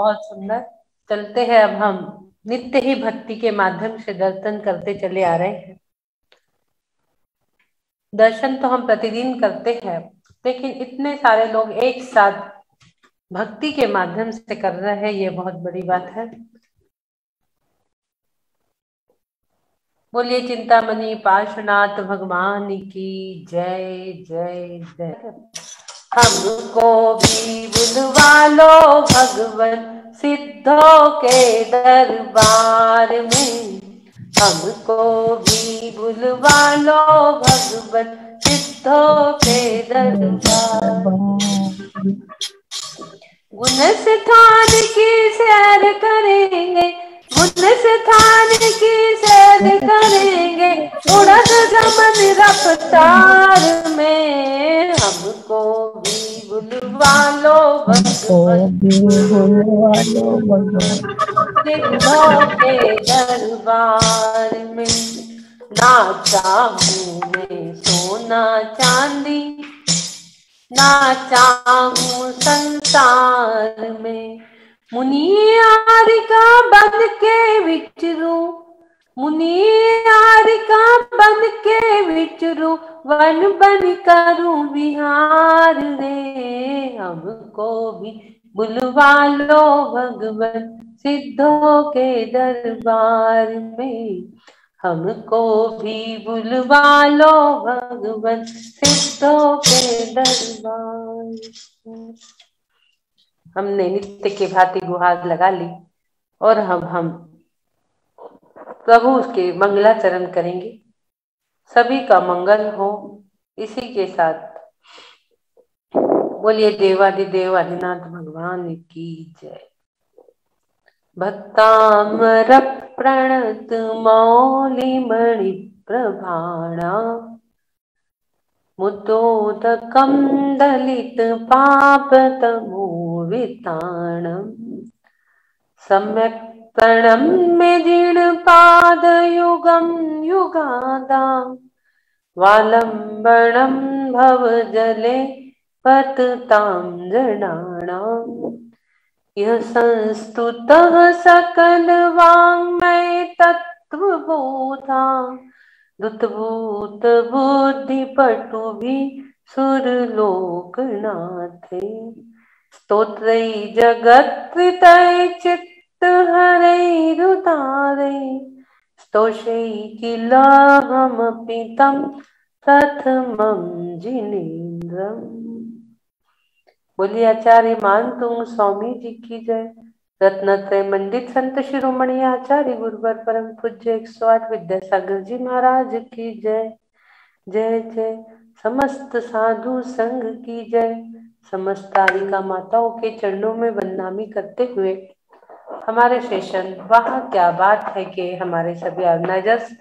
बहुत सुंदर। चलते हैं अब हम नित्य ही भक्ति के माध्यम से दर्शन करते चले आ रहे हैं। दर्शन तो हम प्रतिदिन करते हैं, लेकिन इतने सारे लोग एक साथ भक्ति के माध्यम से कर रहे हैं, ये बहुत बड़ी बात है। बोलिए चिंतामणि पार्श्वनाथ भगवान की जय जय जय। हमको भी बुलवा लो भगवन सिद्धों के दरबार में, हमको भी बुलवा लो भगवन सिद्धों के दरबार। गुण स्थान की सैर करेंगे, गुण स्थान की सैर करेंगे, उड़द गमन रफ्तार में, हमको भी बुलवा लो भगवन सिद्धों के दरबार में। ना चाहूं मैं सोना चांदी, ना चाहूं संसार में, मुनियारिका बन के विचरूं, मुनियारिका बन के विचरूं, वन बन करूं विहार रे, हमको भी बुलवा लो भगवन सिद्धों के दरबार में, हमको भी बुलवा लो भगवन सिद्धों के दरबार। हमने नित्य के भांति गुहार लगा ली और हम प्रभु के मंगलाचरण करेंगे। सभी का मंगल हो। इसी के साथ बोलिए देवादिदेव आदिनाथ भगवान की जय। भक्तामर प्रणत मौलिमणि प्रभाणा, मुदोदकं दलित पापतमोविताणम्, सम्यक् प्रणम्य जीर्णपादयुगं युगादां, वालम्बनं भवजले पततां जनानाम्, यः संस्तुतः सकलवाङ्मय तत्त्वबोधा, दुतभूत बुद्धि पटुभि सुरलोकनाथे, स्तोत्रै जगत्कृतै चित्तहरैरुदारै, स्तोषै किलाहमपि तं प्रथमं जिनेन्द्रम्। बोलिए आचार्य मानतुंग स्वामी जी की जय। रत्नत्रय मंडित संत शिरोमणि आचार्य गुरुवर परम पूज्य 108 विद्यासागर जी महाराज की जय। जय जय। समस्त साधु संघ की जय। समस्त तारिका माताओं के चरणों में वंदनामी करते हुए हमारे सेशन वहाँ क्या बात है कि हमारे सभी ऑर्गेनाइजर्स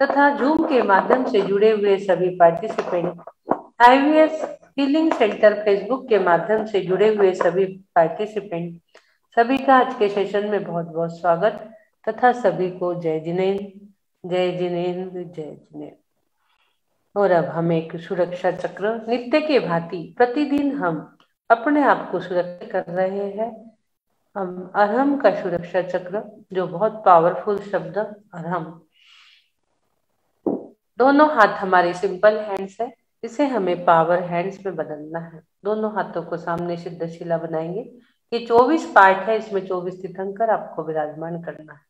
तथा जूम के माध्यम से जुड़े हुए सभी participant, IVS healing centre Facebook के माध्यम से जुड़े हुए सभी पार्टिसिपेंट, सभी का आज के सेशन में बहुत बहुत स्वागत तथा सभी को जय जिनेन्द्र, जय जिनेन्द्र, जय जिनेन्द्र। और अब हम एक सुरक्षा चक्र नित्य के भांति प्रतिदिन हम अपने आप को सुरक्षित कर रहे हैं। हम अरहम का सुरक्षा चक्र, जो बहुत पावरफुल शब्द अरहम, दोनों हाथ हमारे सिंपल हैंड्स है, इसे हमें पावर हैंड्स में बदलना है। दोनों हाथों को सामने सिद्धशिला बनाएंगे। ये 24 पार्ट है, इसमें 24 तीर्थंकर आपको विराजमान करना है।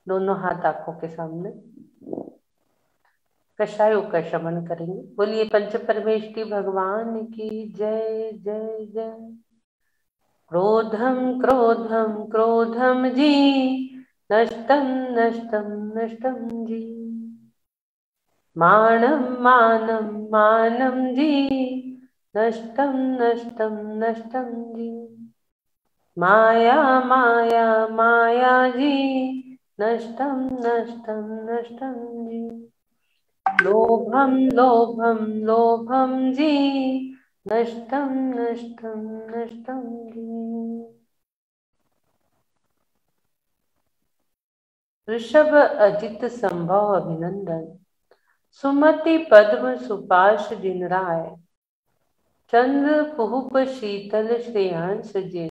दोनों हाथ आंखों के सामने कषायों का शमन करेंगे। बोलिए पंच परमेष्टि भगवान की जय जय जय। क्रोधम क्रोधम क्रोधम जी, नष्टम नष्टम नष्टम जी, मानम मानम मानम जी, नष्टम नष्टम नष्टम जी, माया माया माया जी, नष्टम नष्टम नष्टम जी, लोभम लोभम लोभम जी, नष्टम नष्टम नष्टम जी। ऋषभ अजित संभव अभिनंदन, सुमति पद्म सुपाश जिन राय, चंद्र कुहुप शीतल श्रेयांश जिन,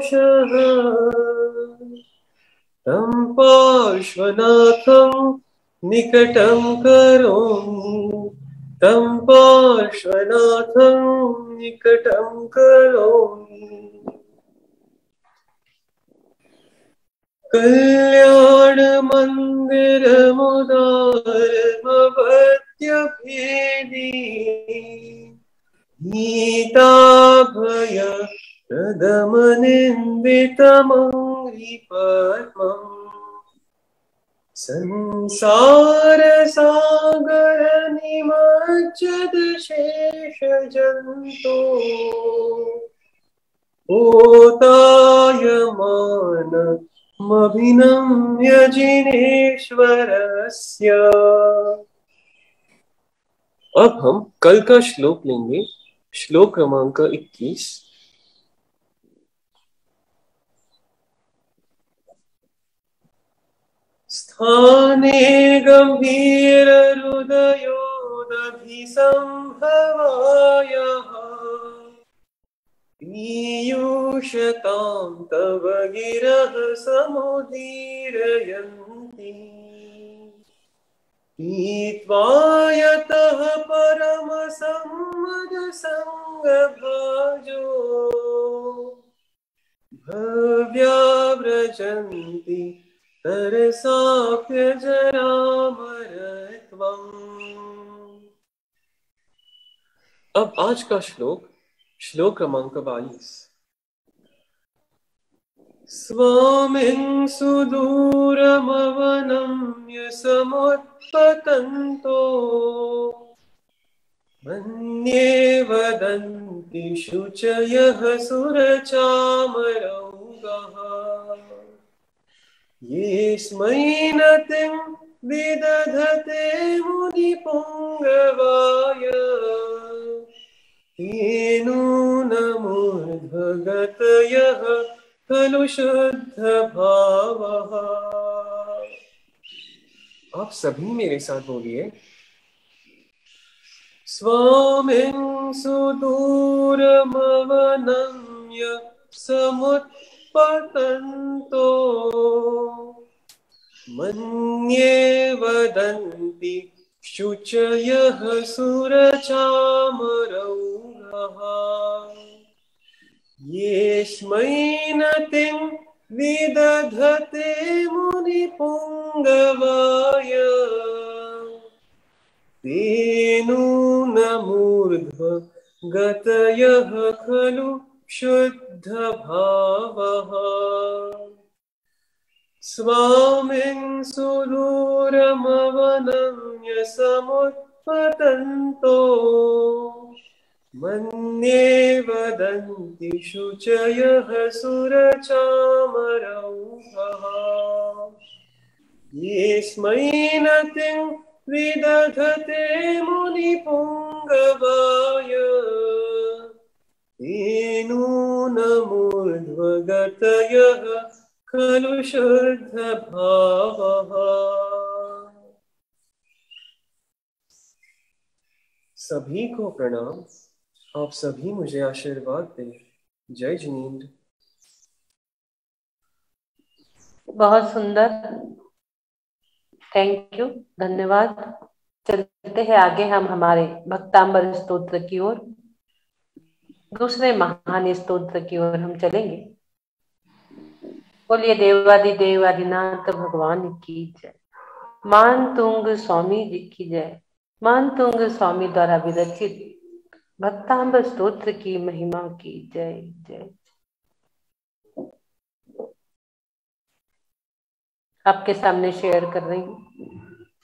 दोषः तं पार्श्वनाथं निकटं करोमि तं पार्श्वनाथं निकटं करोमि कल्याणमन्दिरमुदारमवद्यभेदी गीताभय प्रदमनिन्दितमौलिपद्मम् संसारसागर निमज्जद शेषजन्तो ओतायमानमभिनम्य जिनेश्वरस्य। अब हम कल का श्लोक लेंगे, श्लोक क्रमांक 21। स्थाने गंभीर हृदयोदभिसंभवायः पीयूषतां तव गिरः समुदीरयन्ति पीत्वा यतः परमसम्मदसङ्गभाजो भव्याव्रजन्ति तरसाप्यजरामरत्वम्। अब आज का श्लोक, श्लोक क्रमांक 22। स्वामिं सुदूरमवनम्य समुत्पतन्तो मन्ये वदन्ति शुचयः सुरचामरौगः येस्मै नतिं विदधते मुनिपुङ्गवाय तेनूनमूर्ध्वगतयः खलु शुद्धभावः। आप सभी मेरे साथ बोलिए, स्वामिं सुदूरमवनम्य समुत्पतन्तो मन्ये वदन्ति शुचयः सुरचामरौघः येस्मै नतिं विदधते मुनिपुङ्गवाय तेनूनमूर्ध्वगतयः खलु शुद्धभावः। स्वामिं सुदूरमवनम्य समुत्पतन्तो मन्ये वदन्ति शुचयः सुरचामरौघः येस्मै नतिं विदधते मुनिपुङ्गवाय तेनूनमूर्ध्वगतयः खलु शुद्धभावः। सभी को प्रणाम। आप सभी मुझे आशीर्वाद दें। जय जिनेंद्र। बहुत सुंदर, थैंक यू, धन्यवाद। चलते हैं आगे हम हमारे भक्तांबर स्तोत्र की ओर, दूसरे महान स्तोत्र की ओर हम चलेंगे। बोलिए देवादिदेव आदिनाथ भगवान की जय। मान तुंग स्वामी जी की जय। मान तुंग स्वामी द्वारा विरचित भक्तांबर स्तोत्र की महिमा की जय जय। आपके सामने शेयर कर रही हूँ।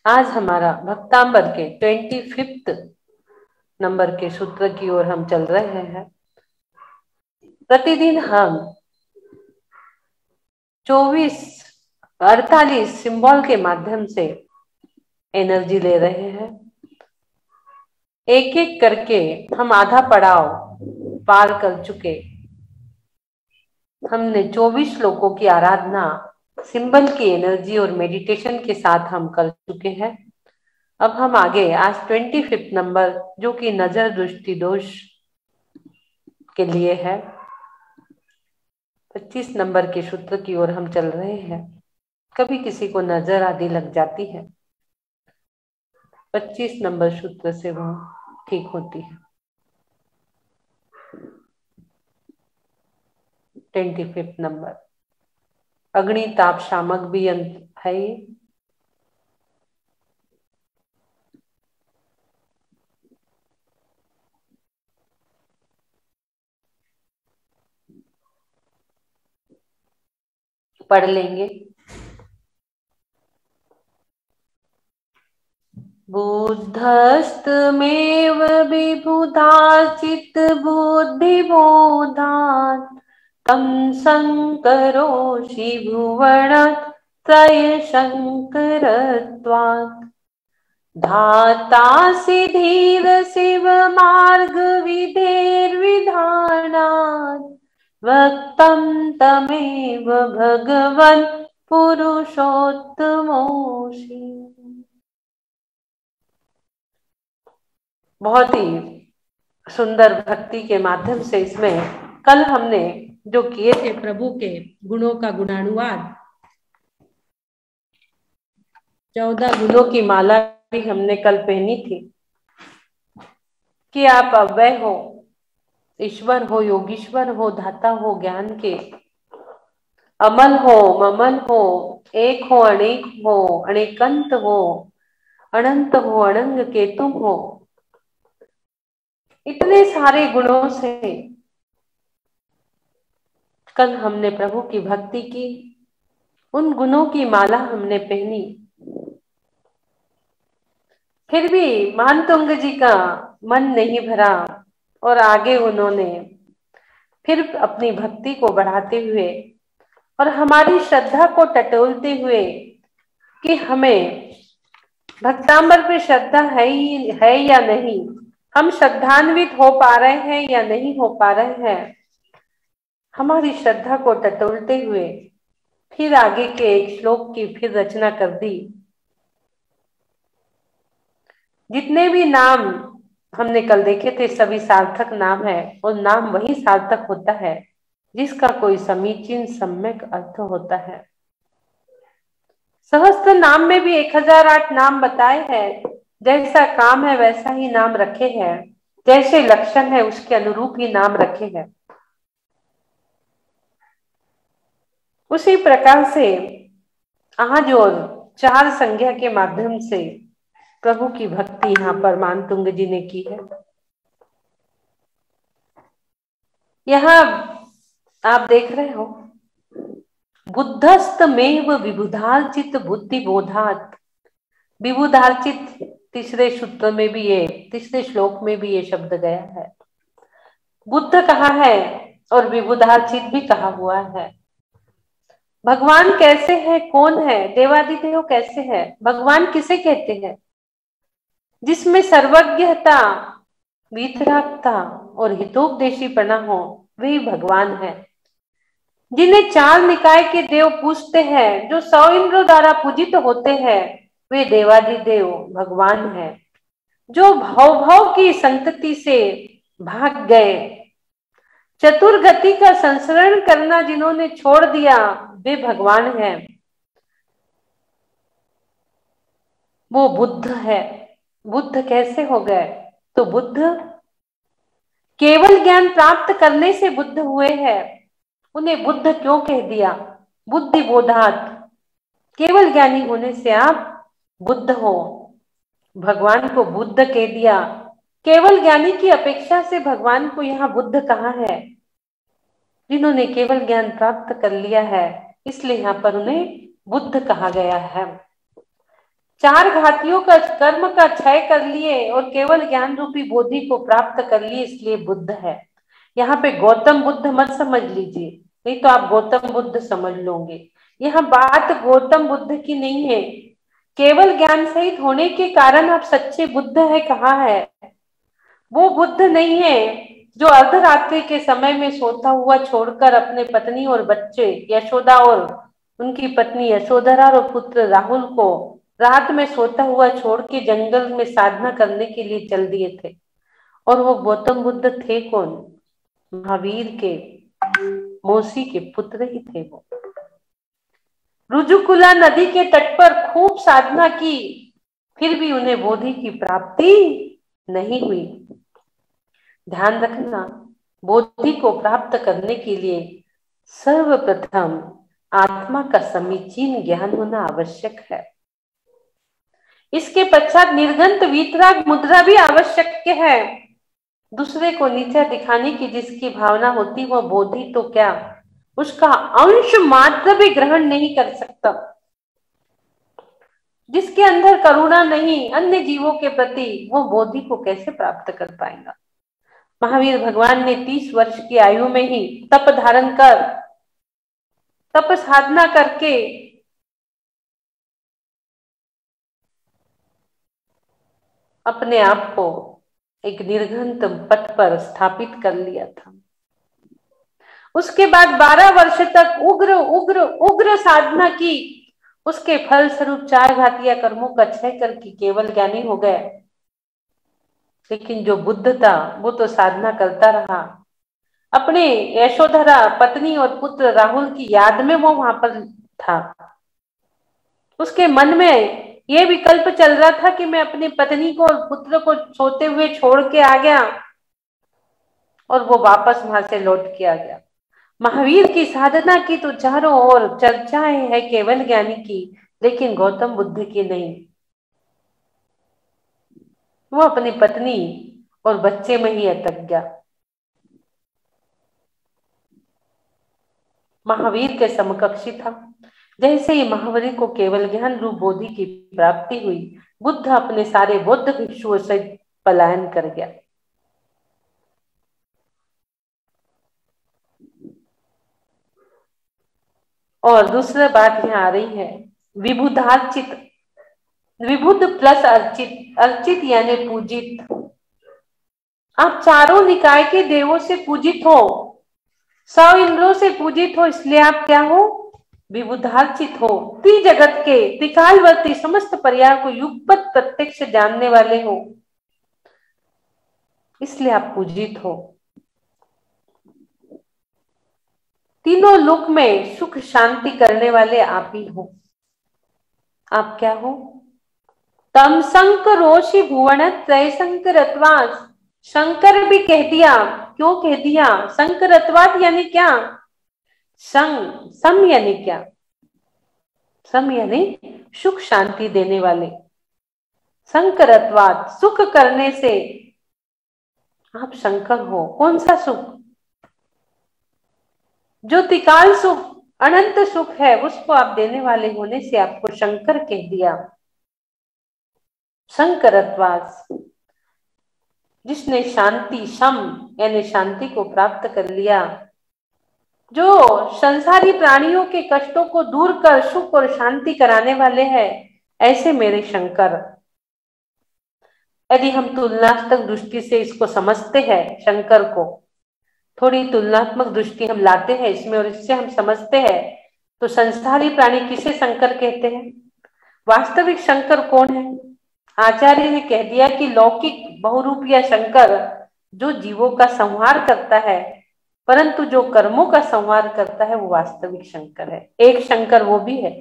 आज हमारा भक्तांबर के 25 नंबर के सूत्र की ओर हम चल रहे हैं। प्रतिदिन हम 48 सिंबल के माध्यम से एनर्जी ले रहे हैं। एक एक करके हम आधा पड़ाव पार कर चुके। हमने 24 लोगों की आराधना सिंबल की एनर्जी और मेडिटेशन के साथ हम कर चुके हैं। अब हम आगे आज 25 नंबर जो कि नजर दृष्टि दोष के लिए है, 25 नंबर के सूत्र की ओर हम चल रहे हैं। कभी किसी को नजर आदि लग जाती है, 25 नंबर सूत्र से वो ठीक होती है। 25 नंबर अग्नि ताप शामक भी अंत है ये। पढ़ लेंगे। बुद्धस्तमेव विबुधाचित बुद्धिबोधात् तं संकरोषि भुवनत्रय शंकरत्वात् धातासि धीर शिव मार्ग विधेर्विधानात् वक्तं तमेव भगवन् पुरुषोत्तमोषि। बहुत ही सुंदर भक्ति के माध्यम से इसमें कल हमने जो किए थे प्रभु के गुणों का गुणानुवाद, 14 गुणों की माला भी हमने कल पहनी थी कि आप अव्यय हो, ईश्वर हो, योगीश्वर हो, धाता हो ज्ञान के, अमल हो, ममन हो, एक हो, अनेक हो, अनेकंत हो, अनंत हो, अनंग के तुम हो। इतने सारे गुणों से कल हमने प्रभु की भक्ति की, उन गुणों की माला हमने पहनी। फिर भी मानतुंग जी का मन नहीं भरा और आगे उन्होंने फिर अपनी भक्ति को बढ़ाते हुए और हमारी श्रद्धा को टटोलते हुए कि हमें भक्तांबर पे श्रद्धा है या नहीं, हम श्रद्धान्वित हो पा रहे हैं या नहीं हो पा रहे हैं, हमारी श्रद्धा को टटोलते हुए फिर आगे के एक श्लोक की फिर रचना कर दी। जितने भी नाम हमने कल देखे थे सभी सार्थक नाम है, और नाम वही सार्थक होता है जिसका कोई समीचीन सम्यक अर्थ होता है। सहस्त्र नाम में भी 1008 नाम बताए हैं। जैसा काम है वैसा ही नाम रखे हैं, जैसे लक्षण है उसके अनुरूप ही नाम रखे हैं। उसी प्रकार से आज और 4 संज्ञा के माध्यम से प्रभु की भक्ति यहाँ पर मानतुंग जी ने की है। यहाँ आप देख रहे हो, बुद्धस्तमेव विबुधार्चित बुद्धि बोधात। विबुधार्चित तीसरे सूत्र में भी ये, तीसरे श्लोक में भी ये शब्द गया है। बुद्ध कहा है और विबुधार्चित भी कहा हुआ है। भगवान कैसे है, कौन है, देवादिदेव कैसे है, भगवान किसे कहते हैं? जिसमें सर्वज्ञता, वीतरागता और हितोपदेशीपना हो, वही भगवान है। जिन्हें 4 निकाय के देव पूजते हैं, जो 100 इंद्रों द्वारा पूजित होते हैं, वे देवादिदेव भगवान है। जो भव की संतति से भाग गए, चतुर्गति का संसरण करना जिन्होंने छोड़ दिया, वे भगवान है। वो बुद्ध है। बुद्ध कैसे हो गए? तो बुद्ध केवल ज्ञान प्राप्त करने से बुद्ध हुए हैं। उन्हें बुद्ध क्यों कह दिया? बुद्धि बोधात, केवल ज्ञानी होने से आप बुद्ध हो। भगवान को बुद्ध कह दिया। केवल ज्ञानी की अपेक्षा से भगवान को यहाँ बुद्ध कहा है। जिन्होंने केवल ज्ञान प्राप्त कर लिया है, इसलिए यहाँ पर उन्हें बुद्ध कहा गया है। 4 घातियों का कर्म का क्षय कर लिए और केवल ज्ञान रूपी बोधि को प्राप्त कर लिए, इसलिए बुद्ध है। यहाँ पे गौतम बुद्ध मत समझ लीजिए, नहीं तो आप गौतम बुद्ध समझ लोगे। यहाँ बात गौतम बुद्ध की नहीं है। केवल ज्ञान सहित होने के कारण आप सच्चे बुद्ध है कहा है? वो बुद्ध नहीं है जो अर्धरात्रि के समय में सोता हुआ छोड़कर अपने पत्नी और बच्चे यशोदा और उनकी पत्नी यशोधरा और पुत्र राहुल को रात में सोता हुआ छोड़ के जंगल में साधना करने के लिए चल दिए थे। और वो गौतम बुद्ध थे कौन? महावीर के मौसी के पुत्र ही थे वो। रुजुकुला नदी के तट पर खूब साधना की, फिर भी उन्हें बोधि की प्राप्ति नहीं हुई। ध्यान रखना, बोधि को प्राप्त करने के लिए सर्वप्रथम आत्मा का समीचीन ज्ञान होना आवश्यक है। इसके पश्चात निर्घंत वीतराग मुद्रा भी आवश्यक है। दूसरे को नीचा दिखाने की जिसकी भावना होती वह बोधि तो क्या, उसका अंश मात्र भी ग्रहण नहीं कर सकता। जिसके अंदर करुणा नहीं अन्य जीवों के प्रति, वो बोधि को कैसे प्राप्त कर पाएगा। महावीर भगवान ने 30 वर्ष की आयु में ही तप धारण कर, तप साधना करके अपने आप को एक निर्घंत पथ पर स्थापित कर लिया था। उसके बाद 12 वर्ष तक उग्र उग्र उग्र साधना की। उसके फल स्वरूप 4 घातीय कर्मों का क्षय करके केवल ज्ञानी हो गए। लेकिन जो बुद्ध था वो तो साधना करता रहा। अपने यशोधरा पत्नी और पुत्र राहुल की याद में वो वहां पर था। उसके मन में ये विकल्प चल रहा था कि मैं अपनी पत्नी को और पुत्र को सोते हुए छोड़ के आ गया, और वो वापस वहां से लौट के आ गया। महावीर की साधना की तो चारों ओर चर्चाएं है केवल ज्ञानी की, लेकिन गौतम बुद्ध की नहीं। वो अपनी पत्नी और बच्चे में ही अटक गया। महावीर के समकक्षी था। जैसे ही महावीर को केवल ज्ञान रूप बोधि की प्राप्ति हुई, बुद्ध अपने सारे बौद्ध भिक्षुओं से पलायन कर गया। और दूसरी बात यहाँ आ रही है, विबुधार्चित, विबुध प्लस अर्चित, अर्चित यानी पूजित। आप चारों निकाय के देवों से पूजित हो, 100 इंद्रों से पूजित हो, इसलिए आप क्या हो, विबुधार्चित हो। त्रिजगत के त्रिकालवर्ती समस्त पर्याय को युगपत प्रत्यक्ष जानने वाले हो, इसलिए आप पूजित हो। तीनों लोक में सुख शांति करने वाले आप ही हो। आप क्या हो, तम संकरोषि भुवन त्रय संकरत्वास। शंकर भी कह दिया, क्यों कह दिया, संकरत्वात यानी क्या, संग, सम यानी क्या, सम यानी सुख शांति देने वाले। संकरत्वात, सुख करने से आप शंकर हो। कौन सा सुख, जो त्रिकाल सुख, अनंत सुख है, उसको आप देने वाले होने से आपको शंकर कह दिया। शंकरत्वास, जिसने शांति, सम यानी शांति को प्राप्त कर लिया, जो संसारी प्राणियों के कष्टों को दूर कर सुख और शांति कराने वाले हैं, ऐसे मेरे शंकर। यदि हम तुलनात्मक दृष्टि से इसको समझते हैं, शंकर को थोड़ी तुलनात्मक दृष्टि हम लाते हैं इसमें और इससे हम समझते हैं, तो संसारी प्राणी किसे शंकर कहते हैं, वास्तविक शंकर कौन है। आचार्य ने कह दिया कि लौकिक बहुरूपिया शंकर जो जीवों का संहार करता है, परंतु जो कर्मों का संहार करता है वो वास्तविक शंकर है। एक शंकर वो भी है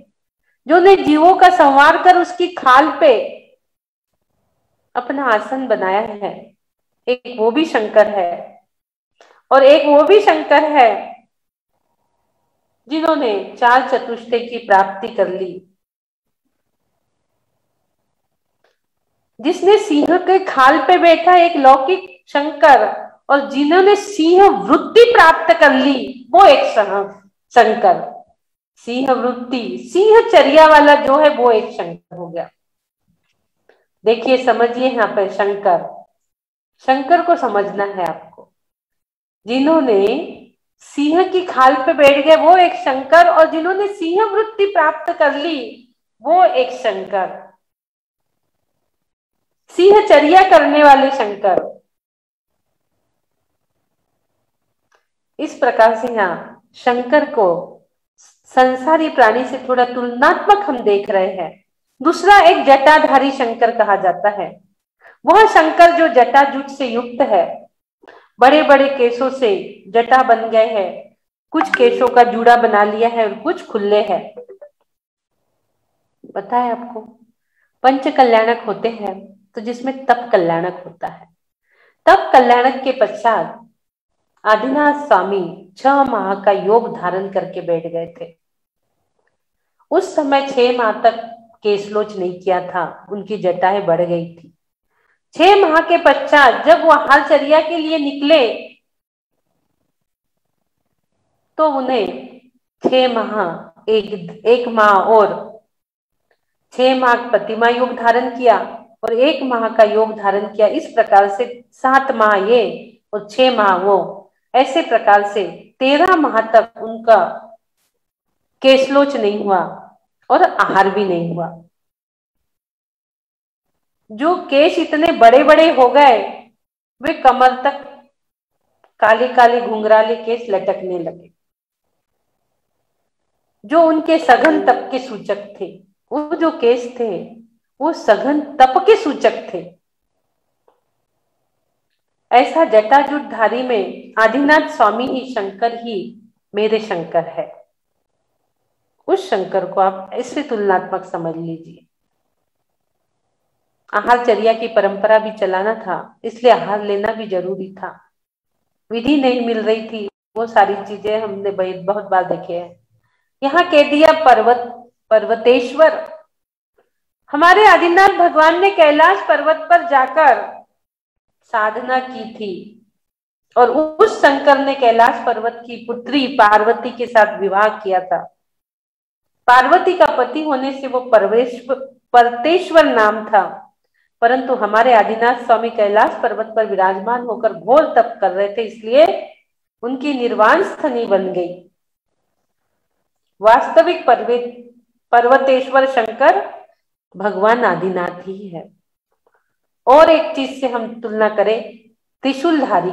जो ने जीवों का संहार कर उसकी खाल पे अपना आसन बनाया है, एक वो भी शंकर है। और एक वो भी शंकर है जिन्होंने 4 चतुष्टय की प्राप्ति कर ली, जिसने सिंह के खाल पे बैठा एक लौकिक शंकर, और जिन्होंने सिंह वृत्ति प्राप्त कर ली वो एक शंकर। सिंह वृत्ति, सिंह चर्या वाला जो है वो एक शंकर हो गया। देखिए समझिए यहाँ पे शंकर, शंकर को समझना है आपको। जिन्होंने सिंह की खाल पे बैठ गए वो एक शंकर, और जिन्होंने सिंह वृत्ति प्राप्त कर ली वो एक शंकर, सिंह चर्या करने वाले शंकर। इस प्रकार से यहाँ शंकर को संसारी प्राणी से थोड़ा तुलनात्मक हम देख रहे हैं। दूसरा एक जटाधारी शंकर कहा जाता है। वह शंकर जो जटाजूट से युक्त है, बड़े बड़े केसों से जटा बन गए हैं, कुछ केशों का जूड़ा बना लिया है और कुछ खुले हैं। पता है आपको, पंच कल्याणक होते हैं तो जिसमें तप कल्याणक होता है। तप कल्याणक के पश्चात आदिनाथ स्वामी 6 माह का योग धारण करके बैठ गए थे। उस समय 6 माह तक केशलोच नहीं किया था, उनकी जटाएं बढ़ गई थी। 6 माह के पश्चात जब वह हालचर्या के लिए निकले तो उन्हें 6 माह एक माह और 6 माह प्रतिमा योग धारण किया और 1 माह का योग धारण किया। इस प्रकार से 7 माह ये और 6 माह वो, ऐसे प्रकार से 13 माह तक उनका केशलोच नहीं हुआ और आहार भी नहीं हुआ। जो केश इतने बड़े बड़े हो गए वे कमर तक काले काले घुंघराले केश लटकने लगे, जो उनके सघन तप के सूचक थे। वो जो केश थे वो सघन तप के सूचक थे। ऐसा जटाजूटधारी में आदिनाथ स्वामी ही शंकर ही मेरे शंकर है। उस शंकर को आप ऐसे तुलनात्मक समझ लीजिए। आहारचर्या की परंपरा भी चलाना था, इसलिए आहार लेना भी जरूरी था। विधि नहीं मिल रही थी, वो सारी चीजें हमने बहुत बार देखे हैं। यहाँ कह दिया पर्वतेश्वर। हमारे आदिनाथ भगवान ने कैलाश पर्वत पर जाकर साधना की थी और उस शंकर ने कैलाश पर्वत की पुत्री पार्वती के साथ विवाह किया था। पार्वती का पति होने से वो पर्वतेश्वर नाम था, परंतु हमारे आदिनाथ स्वामी कैलाश पर्वत पर विराजमान होकर घोर तप कर रहे थे, इसलिए उनकी निर्वाण स्थनी बन गई। वास्तविक पर्वतेश्वर शंकर भगवान आदिनाथ ही है। और एक चीज से हम तुलना करें, त्रिशूलधारी,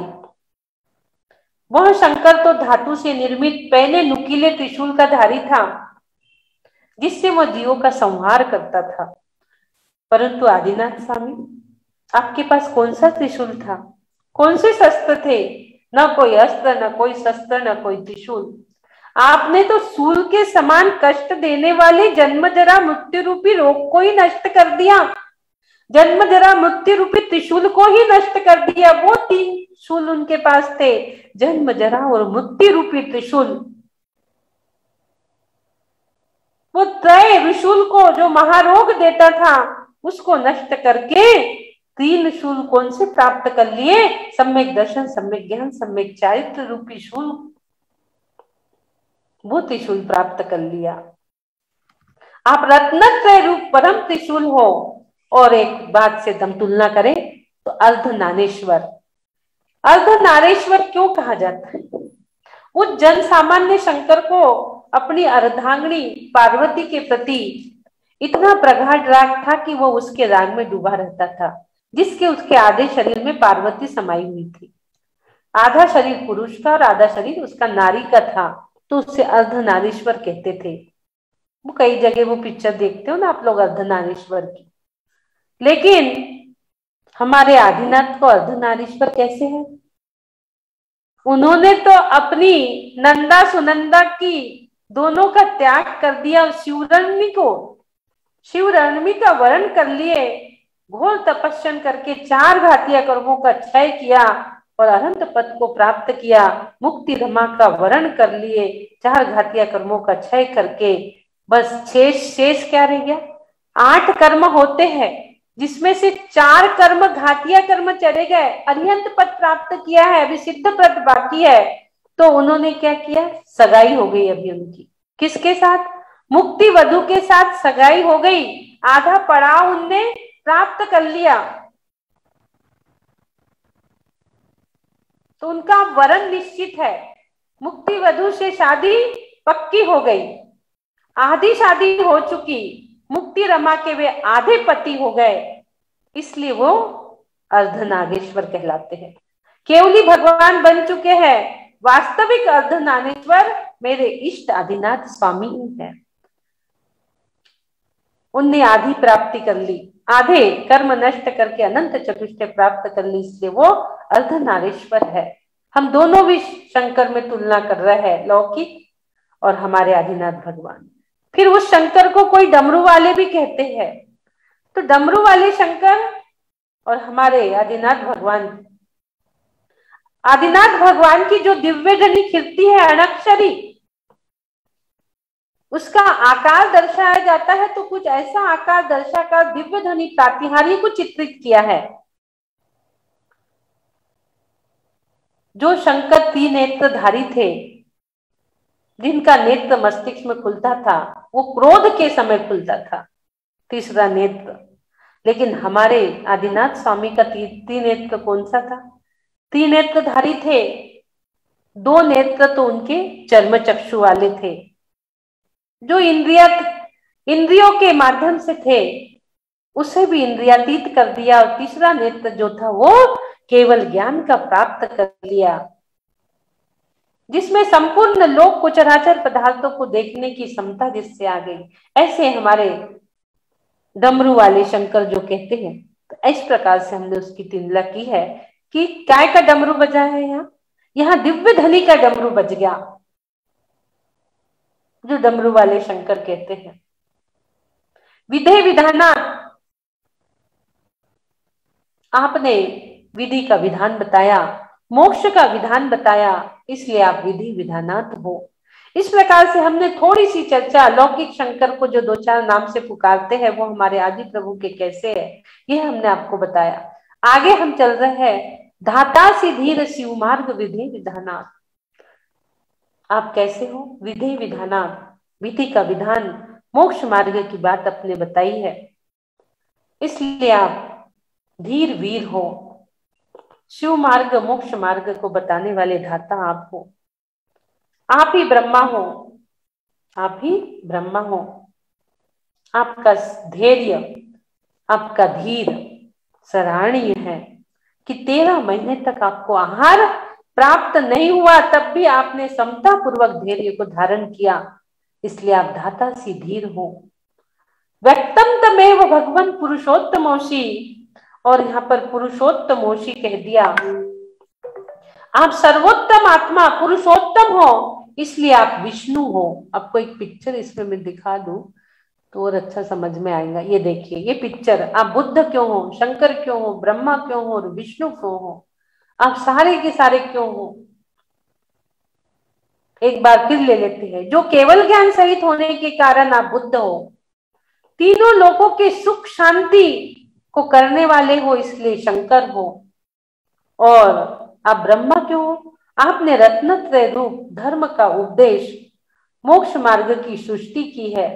वह शंकर तो धातु से निर्मित पहले नुकीले त्रिशूल का धारी था, जिससे वह जीवों का संहार करता था। परंतु आदिनाथ स्वामी, आपके पास कौन सा त्रिशूल था? कौन से शस्त्र थे? न कोई अस्त्र, न कोई शस्त्र, न कोई त्रिशूल। आपने तो सूल के समान कष्ट देने वाले जन्म जरा मृत्यु रूपी रोग को ही नष्ट कर दिया। जन्म जरा मृत्यु रूपी त्रिशूल को ही नष्ट कर दिया। वो 3 शूल उनके पास थे, जन्म जरा और मृत्यु रूपी त्रिशूल। वो त्रय त्रिशूल को जो महारोग देता था उसको नष्ट करके 3 शूल कौन से प्राप्त कर लिए? सम्यक दर्शन, सम्यक ज्ञान, सम्यक चारित्र रूपी शूल, वो त्रिशूल प्राप्त कर लिया। आप रत्नत्रय रूप परम त्रिशूल हो। और एक बात से हम तुलना करें तो अर्धनारेश्वर। अर्धनारेश्वर क्यों कहा जाता है? उस जन सामान्य शंकर को अपनी अर्धांगिनी पार्वती के प्रति इतना प्रगाढ़ राग था कि वो उसके राग में डूबा रहता था, जिसके उसके आधे शरीर में पार्वती समाई हुई थी। आधा शरीर पुरुष का और आधा शरीर उसका नारी का था, तो उससे अर्धनारीश्वर कहते थे। वो कई जगह वो पिक्चर देखते हो ना आप लोग अर्धनारीश्वर की। लेकिन हमारे आदिनाथ को अर्धनारीश्वर कैसे है? उन्होंने तो अपनी नंदा सुनंदा की दोनों का त्याग कर दिया, शिवरण्मी का वरण कर लिए, घोर तपस्या करके 4 घातिया कर्मों का क्षय किया और अनंत पद को प्राप्त किया। मुक्ति धमा का वरण कर लिए 4 घातिया कर्मों का क्षय करके। बस शेष क्या रह गया? 8 कर्म होते हैं, जिसमें से 4 कर्म घातिया कर्म चले गए। अरिहंत पद प्राप्त किया है, अभी सिद्ध पद बाकी है। तो उन्होंने क्या किया? सगाई हो गई अभी उनकी। किसके साथ? मुक्ति वधु के साथ सगाई हो गई। आधा पड़ाव उनने प्राप्त कर लिया, तो उनका वरण निश्चित है। मुक्ति वधु से शादी पक्की हो गई, आधी शादी हो चुकी, मुक्ति रमा के वे आधे पति हो गए, इसलिए वो अर्धनागेश्वर कहलाते हैं। केवली भगवान बन चुके हैं। वास्तविक अर्धनागेश्वर मेरे इष्ट आदिनाथ स्वामी है। उनने आधी प्राप्ति कर ली, आधे कर्म नष्ट करके अनंत चतुष्टय प्राप्त कर ली, इसलिए वो अर्धनारीश्वर है। हम दोनों भी शंकर में तुलना कर रहे हैं, लौकिक और हमारे आदिनाथ भगवान। फिर उस शंकर को कोई डमरू वाले भी कहते हैं। तो डमरू वाले शंकर और हमारे आदिनाथ भगवान की जो दिव्य ध्वनि खिलती है अणक्षरी, उसका आकार दर्शाया जाता है। तो कुछ ऐसा आकार दर्शाकर दिव्य ध्वनि प्रातिहार्य को चित्रित किया है। जो शंकर त्रिनेत्रधारी थे, जिनका नेत्र मस्तिष्क में खुलता था, वो क्रोध के समय खुलता था, तीसरा नेत्र। लेकिन हमारे आदिनाथ स्वामी का त्रिनेत्र कौन सा था? त्रिनेत्रधारी थे। दो नेत्र तो उनके चर्म चक्षु वाले थे, जो इंद्रियों के माध्यम से थे, उसे भी इंद्रियातीत कर दिया। और तीसरा नेत्र जो था वो केवल ज्ञान का प्राप्त कर लिया, जिसमें संपूर्ण लोक को, चराचर पदार्थों को देखने की क्षमता जिससे आ गई। ऐसे हमारे डमरू वाले शंकर जो कहते हैं, तो इस प्रकार से हमने उसकी तुलना की है कि काय का डमरू बजा है। यहाँ दिव्य ध्वनि का डमरू बज गया, जो डमरू वाले शंकर कहते हैं। विधे विधाना, आपने विधि का विधान बताया, मोक्ष का विधान बताया, इसलिए आप विधि विधानात हो। इस प्रकार से हमने थोड़ी सी चर्चा लौकिक शंकर को जो दो चार नाम से पुकारते हैं, वो हमारे आदि प्रभु के कैसे है, ये हमने आपको बताया। आगे हम चल रहे हैं धाता सिधीर शिव मार्ग विधि विधानात। आप कैसे हो? विधि विधानात, विधि का विधान, मोक्ष मार्ग की बात अपने बताई है, इसलिए आप धीर वीर हो। शिव मार्ग, मोक्ष मार्ग को बताने वाले धाता आप हो। आप ही ब्रह्मा हो, आप ही ब्रह्मा हो। आपका धैर्य, आपका धीर सराहनीय है कि 13 महीने तक आपको आहार प्राप्त नहीं हुआ, तब भी आपने समता पूर्वक धैर्य को धारण किया, इसलिए आप धाता सी धीर हो। व्यक्तम तमेव भगवान पुरुषोत्तमोषि, और यहाँ पर पुरुषोत्तमोषि कह दिया। आप सर्वोत्तम आत्मा पुरुषोत्तम हो, इसलिए आप विष्णु हो। आपको एक पिक्चर इसमें मैं दिखा दूं तो और अच्छा समझ में आएगा। ये देखिए, ये पिक्चर, आप बुद्ध क्यों हो, शंकर क्यों हो, ब्रह्मा क्यों हो और विष्णु क्यों हो, आप सारे के सारे क्यों हो। एक बार फिर ले लेते हैं। जो केवल ज्ञान सहित होने के कारण आप बुद्ध हो, तीनों लोगों के सुख शांति को करने वाले हो, इसलिए शंकर हो। और आप ब्रह्मा क्यों हो? आपने रत्नत्रय रूप धर्म का उपदेश, मोक्ष मार्ग की सृष्टि की है।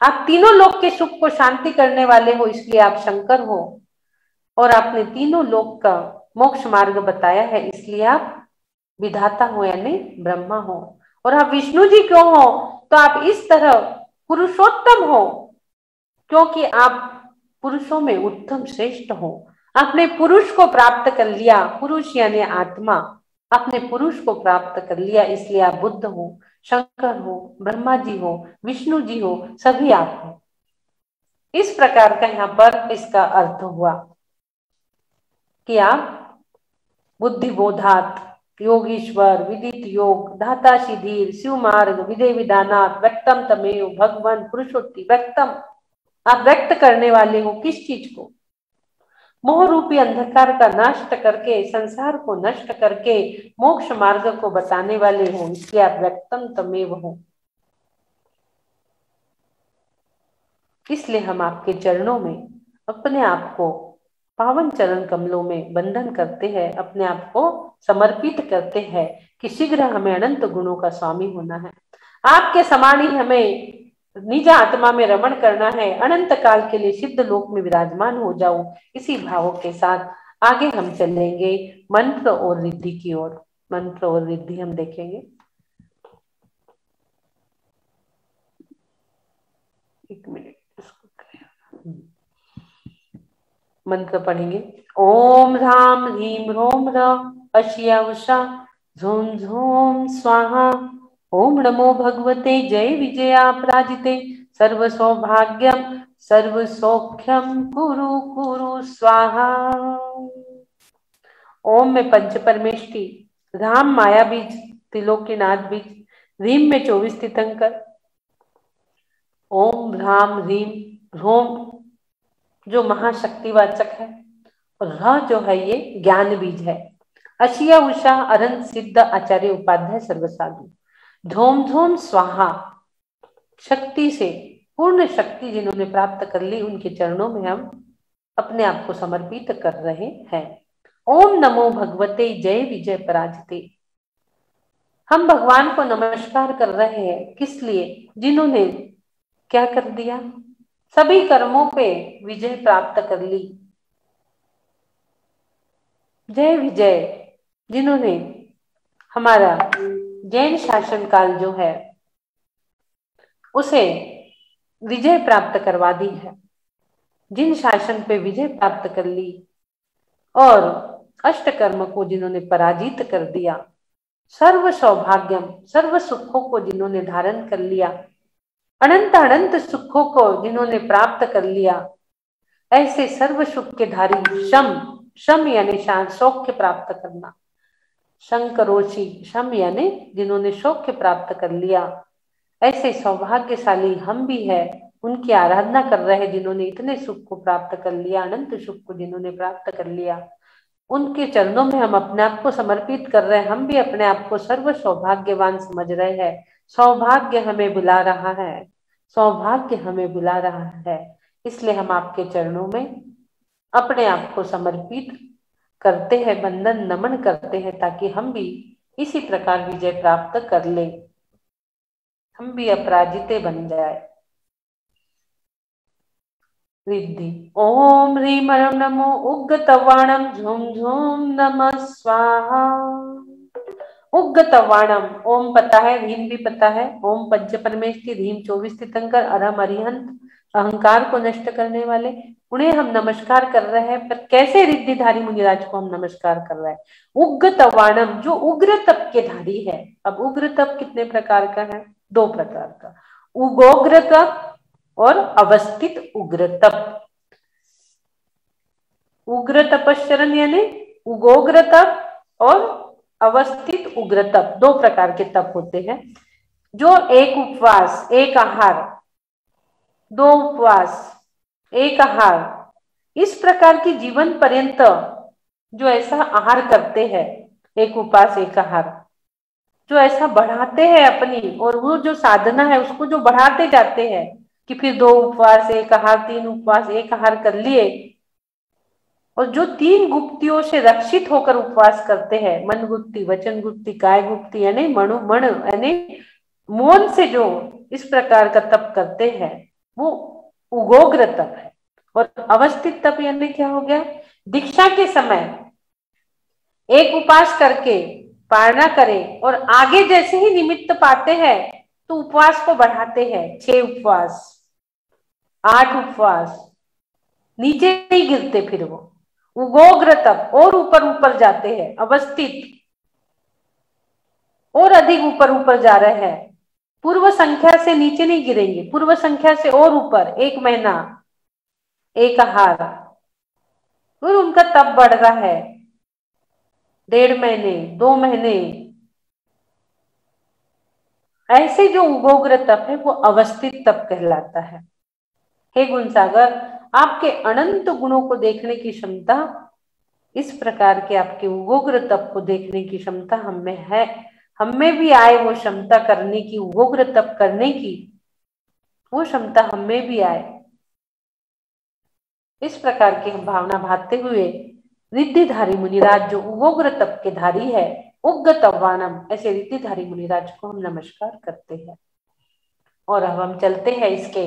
आप तीनों लोक के सुख को शांति करने वाले हो, इसलिए आप शंकर हो। और आपने तीनों लोक का मोक्ष मार्ग बताया है, इसलिए आप विधाता हो, यानी ब्रह्मा हो। और आप विष्णु जी क्यों हो? तो आप इस तरह पुरुषोत्तम हो, क्योंकि आप पुरुषों में उत्तम श्रेष्ठ हो। आपने पुरुष को प्राप्त कर लिया, पुरुष यानी आत्मा, आपने पुरुष को प्राप्त कर लिया, इसलिए आप बुद्ध हो, शंकर हो, ब्रह्मा जी हो, विष्णु जी हो, सभी आप हो। इस प्रकार का यहाँ पर इसका अर्थ हुआ कि आप बुद्धिबोधात, योगीश्वर, विदित योग, धाता सिधीर, शिव मार्ग, विधे विधानात, व्यक्तम तमेव भगवान पुरुषोत्ति। व्यक्तम, आप व्यक्त करने वाले हो किस चीज को? मोह रूपी अंधकार का नष्ट करके, संसार को नष्ट करके मोक्ष मार्ग को बताने वाले हो, इसलिए आप व्यक्तम तमेव हो। इसलिए हम आपके चरणों में अपने आप को, पावन चरण कमलों में बंधन करते हैं, अपने आप को समर्पित करते हैं कि शीघ्र हमें अनंत गुणों का स्वामी होना है। आपके समान ही हमें निज आत्मा में रमण करना है, अनंत काल के लिए सिद्ध लोक में विराजमान हो जाऊं। इसी भावों के साथ आगे हम चलेंगे मंत्र और रिद्धि की ओर। मंत्र और रिद्धि हम देखेंगे। एक मिनट, मंत्र पढ़ेंगे। ओम ह्राम ह्रीम ह्रोम र अश्या उषा झूम झूम स्वाहा। ओम नमो भगवते जय विजया पराजिते सर्व सौभाग्यम सर्व सौख्यम कुरु कुरु स्वाहा। ओम में पंच परमेष्टि, राम माया बीज, त्रिलोकीनाथ बीज, रीम में 24 तीर्थंकर, ओम ह्राम रीम ह्रोम जो महाशक्तिवाचक है, और र जो है ये ज्ञान बीज है। अशिया उषा अरंत सिद्ध आचार्य उपाध्याय सर्वसाधु, धोम धोम स्वाहा शक्ति से पूर्ण शक्ति जिन्होंने प्राप्त कर ली, उनके चरणों में हम अपने आप को समर्पित कर रहे हैं। ओम नमो भगवते जय विजय पराजिते। हम भगवान को नमस्कार कर रहे हैं, किस लिए? जिन्होंने क्या कर दिया? सभी कर्मों पे विजय प्राप्त कर ली। जय विजय, जिन्होंने हमारा जैन शासन काल जो है उसे विजय प्राप्त करवा दी है, जिन शासन पे विजय प्राप्त कर ली और अष्टकर्म को जिन्होंने पराजित कर दिया, सर्व सौभाग्यम सर्व सुखों को जिन्होंने धारण कर लिया, अनंत अनंत सुखों को जिन्होंने प्राप्त कर लिया, ऐसे सर्व सुख के धारी शम, शम यानी सौख्य प्राप्त करना, शंकरोषि शम यानी जिन्होंने सौख्य प्राप्त कर लिया, ऐसे सौभाग्यशाली हम भी है, उनकी आराधना कर रहे हैं जिन्होंने इतने सुख को प्राप्त कर लिया, अनंत सुख को जिन्होंने प्राप्त कर लिया, उनके चरणों में हम अपने आप को समर्पित कर रहे हैं। हम भी अपने आप को सर्व सौभाग्यवान समझ रहे हैं। सौभाग्य हमें बुला रहा है, सौभाग्य हमें बुला रहा है, इसलिए हम आपके चरणों में अपने आप को समर्पित करते हैं, वंदन नमन करते हैं, ताकि हम भी इसी प्रकार विजय प्राप्त कर ले, हम भी अपराजिते बन जाए। रिद्धि ओम ह्रीम नमो उग्गतवाणम झुम झुम नमः स्वाहा। उग्गतवाणम ओम पता है, ह्रीम भी पता है, ओम पंच परमेष्टि, ह्रीम 24 तीर्थंकर, अरहम अरिहंत अहंकार को नष्ट करने वाले, उन्हें हम नमस्कार कर रहे हैं। पर कैसे? रिद्धिधारी मुनिराज को हम नमस्कार कर रहे हैं। उग्गतवाणम जो उग्र तप के धारी है। अब उग्र तप कितने प्रकार का है? 2 प्रकार का, उगोग्र तप और अवस्थित उग्र तप। उग्र तपश्चरण यानी उगोग्र तप और अवस्थित उग्र तप, 2 प्रकार के तप होते हैं। जो एक उपवास, एक आहार, 2 उपवास, एक आहार, इस प्रकार की जीवन पर्यंत जो ऐसा आहार करते हैं, एक उपवास एक आहार, जो ऐसा बढ़ाते हैं अपनी, और वो जो साधना है उसको जो बढ़ाते जाते हैं कि फिर 2 उपवास एक आहार, 3 उपवास एक आहार कर लिए, और जो 3 गुप्तियों से रक्षित होकर उपवास करते हैं, मन गुप्ति, वचन गुप्ति, काय गुप्ति, यानी मण यानी मौन से जो इस प्रकार का तप करते हैं, वो उगोग्र तप है। और अवस्थित तप यानी क्या हो गया? दीक्षा के समय एक उपवास करके पारणा करें, और आगे जैसे ही निमित्त पाते हैं तो उपवास को बढ़ाते हैं, 6 उपवास, 8 उपवास, नीचे नहीं गिरते, फिर वो उगोग्र तप और ऊपर ऊपर जाते हैं, अवस्थित और अधिक ऊपर ऊपर जा रहे हैं, पूर्व संख्या से नीचे नहीं गिरेंगे, पूर्व संख्या से और ऊपर, 1 महीना एक आहार, फिर उनका तप बढ़ रहा है, 1.5 महीने, 2 महीने, ऐसे जो उगोग्र तप है वो अवस्थित तप कहलाता है। हे गुणसागर, आपके अनंत गुणों को देखने की क्षमता, इस प्रकार के आपके उगोग्र तप को देखने की क्षमता हम में है, हमें भी आए वो क्षमता करने की, उगोग्र तप करने की वो क्षमता हमें भी आए, इस प्रकार की हम भावना भाते हुए रिद्धिधारी मुनिराज जो उगोग्र तप के धारी है, उग्गतवाणम, ऐसे रिद्धिधारी मुनिराज को हम नमस्कार करते हैं। और अब हम चलते हैं इसके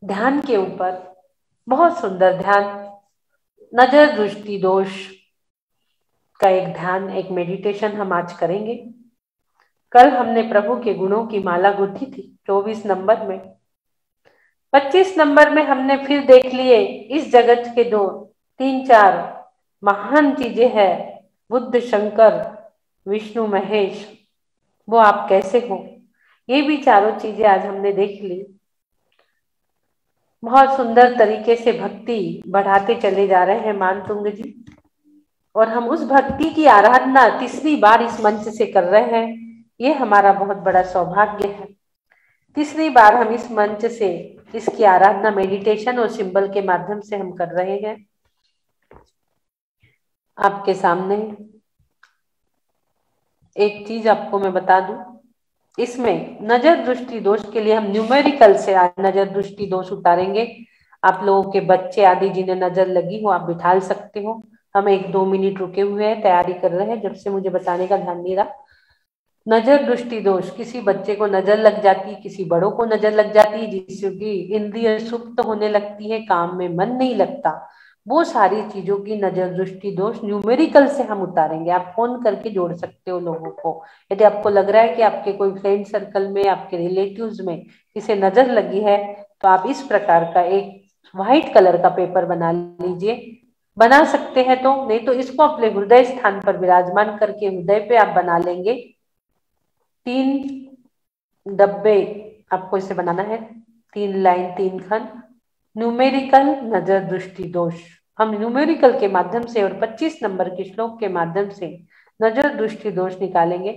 ध्यान के ऊपर। बहुत सुंदर ध्यान, नजर दृष्टि दोष का एक ध्यान, एक मेडिटेशन हम आज करेंगे। कल हमने प्रभु के गुणों की माला गुथी थी 24 नंबर में। 25 नंबर में हमने फिर देख लिए इस जगत के 2-3-4 महान चीजें हैं, बुद्ध, शंकर, विष्णु, महेश, वो आप कैसे हो, ये भी चारों चीजें आज हमने देख ली। बहुत सुंदर तरीके से भक्ति बढ़ाते चले जा रहे हैं मानतुंग जी। और हम उस भक्ति की आराधना तीसरी बार इस मंच से कर रहे हैं। ये हमारा बहुत बड़ा सौभाग्य है। तीसरी बार हम इस मंच से इसकी आराधना मेडिटेशन और सिंबल के माध्यम से हम कर रहे हैं। आपके सामने एक चीज आपको मैं बता दूं, इसमें नजर दृष्टि दोष के लिए हम न्यूमेरिकल से आज नजर दृष्टि दोष उतारेंगे। आप लोगों के बच्चे आदि जिन्हें नजर लगी हो आप बिठा सकते हो। हम 1-2 मिनट रुके हुए हैं, तैयारी कर रहे हैं, जब से मुझे बताने का ध्यान नहीं रहा। नजर दृष्टि दोष, किसी बच्चे को नजर लग जाती, किसी बड़ों को नजर लग जाती, जिससे कि इंद्रिय सुप्त होने लगती है, काम में मन नहीं लगता, वो सारी चीजों की नजर दृष्टि दोष न्यूमेरिकल से हम उतारेंगे। आप फोन करके जोड़ सकते हो लोगों को। यदि आपको लग रहा है कि आपके कोई फ्रेंड सर्कल में, आपके रिलेटिव्स में किसी नजर लगी है, तो आप इस प्रकार का एक व्हाइट कलर का पेपर बना लीजिए। बना सकते हैं तो, नहीं तो इसको अपने हृदय स्थान पर विराजमान करके हृदय पे आप बना लेंगे। 3 डब्बे आपको इसे बनाना है, 3 लाइन 3 खंड, न्यूमेरिकल नजर दृष्टि दोष। हम न्यूमेरिकल के माध्यम से और 25 नंबर के श्लोक के माध्यम से नजर दृष्टि दोष निकालेंगे।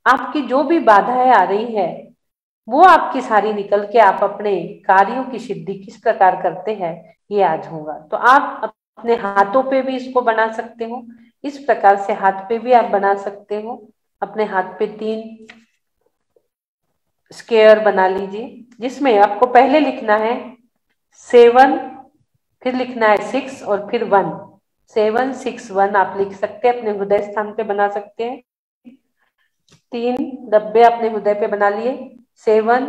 आपकी जो भी बाधाएं आ रही है वो आपकी सारी निकल के आप अपने कार्यों की सिद्धि किस प्रकार करते हैं ये आज होगा। तो आप अपने हाथों पे भी इसको बना सकते हो, इस प्रकार से हाथ पे भी आप बना सकते हो। अपने हाथ पे 3 स्क्वायर बना लीजिए, जिसमें आपको पहले लिखना है 7, फिर लिखना है 6 और फिर 1। 7 6 1 आप लिख सकते हैं, अपने हृदय स्थान पे बना सकते हैं। 3 डब्बे अपने हृदय पे बना लिए, 7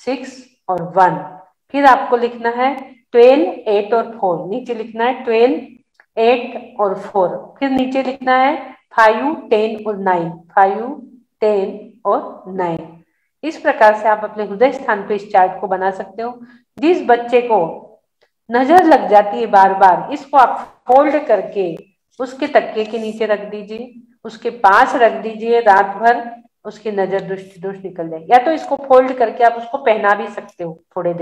6 और 1। फिर आपको लिखना है 12 8 और 4, नीचे लिखना है 12 8 और 4, फिर नीचे लिखना है 5 10 और 9, 5 10 और 9। इस प्रकार से आप अपने हृदय स्थान पे इस चार्ट को बना सकते हो। जिस बच्चे को नजर लग जाती है बार बार, इसको आप फोल्ड करके उसके तकिए के नीचे रख दीजिए, उसके पास रख दीजिए, रात भर उसकी नजर दृष्टि दोष निकल जाएगी। या तो इसको फोल्ड करके आप उसको पहना भी सकते हो, थोड़ी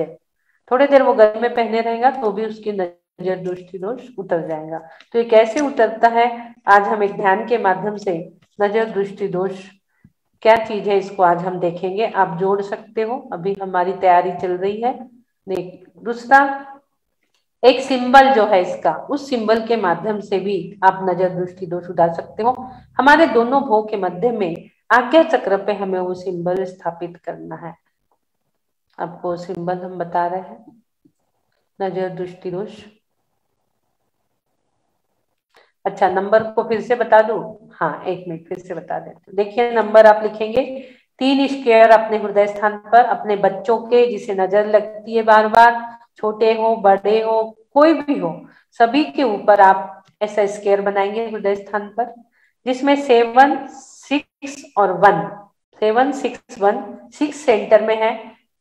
देर वो घर में पहने रहेगा तो भी उसकी नजर दृष्टि दोष उतर जाएगा। तो ये कैसे उतरता है, आज हम एक ध्यान के माध्यम से नजर दृष्टि दोष क्या चीज है इसको आज हम देखेंगे। आप जोड़ सकते हो, अभी हमारी तैयारी चल रही है। दूसरा एक सिंबल जो है इसका, उस सिंबल के माध्यम से भी आप नजर दृष्टि दोष उतार सकते हो। हमारे दोनों भोग के मध्य में आज्ञा चक्र पे हमें वो सिंबल स्थापित करना है। आपको सिंबल हम बता रहे हैं, नजर दृष्टि दोष। अच्छा, नंबर को फिर से बता दूं? हाँ, 1 मिनट फिर से बता देते हैं। देखिए, नंबर आप लिखेंगे 3 स्क्वायर अपने हृदय स्थान पर, अपने बच्चों के जिसे नजर लगती है बार बार, छोटे हो बड़े हो कोई भी हो, सभी के ऊपर आप ऐसा स्क्वायर बनाएंगे हृदय स्थान पर, जिसमें 7 6 और 1, 7 6 1, 6 सेंटर में है।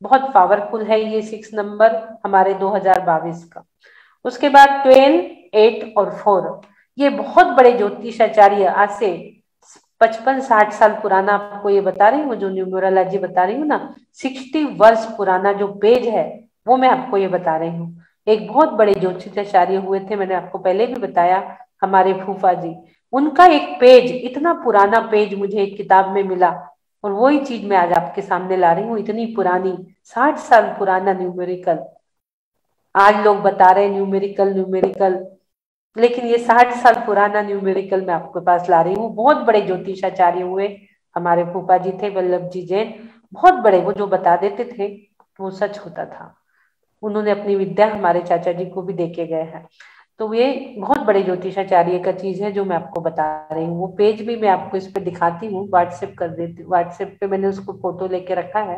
बहुत पावरफुल है ये 6 नंबर हमारे 2022 का। उसके बाद 12 8 और 4, ये बहुत बड़े ज्योतिषाचार्य आज से 55-60 साल पुराना, आपको ये बता रही हूँ जो न्यूमरोलॉजी बता रही हूँ ना, 60 वर्ष पुराना जो पेज है वो मैं आपको ये बता रही हूँ। एक बहुत बड़े ज्योतिषाचार्य हुए थे, मैंने आपको पहले भी बताया, हमारे फूफा जी, उनका एक पेज, इतना पुराना पेज मुझे एक किताब में मिला, और वही चीज मैं आज आपके सामने ला रही हूँ। इतनी पुरानी 60 साल पुराना न्यूमेरिकल, आज लोग बता रहे हैं न्यूमेरिकल न्यूमेरिकल, लेकिन ये 60 साल पुराना न्यूमेरिकल मैं आपके पास ला रही हूँ। बहुत बड़े ज्योतिषाचार्य हुए हमारे फूफा जी थे, वल्लभ जी जैन, बहुत बड़े, वो जो बता देते थे वो सच होता था। उन्होंने अपनी विद्या हमारे चाचा जी को भी देके गए हैं। तो ये बहुत बड़े ज्योतिषाचार्य का चीज है जो मैं आपको बता रही हूँ। वो पेज भी मैं आपको इस पे दिखाती हूँ, व्हाट्सएप कर देती हूँ, व्हाट्सएप पे मैंने उसको फोटो लेके रखा है,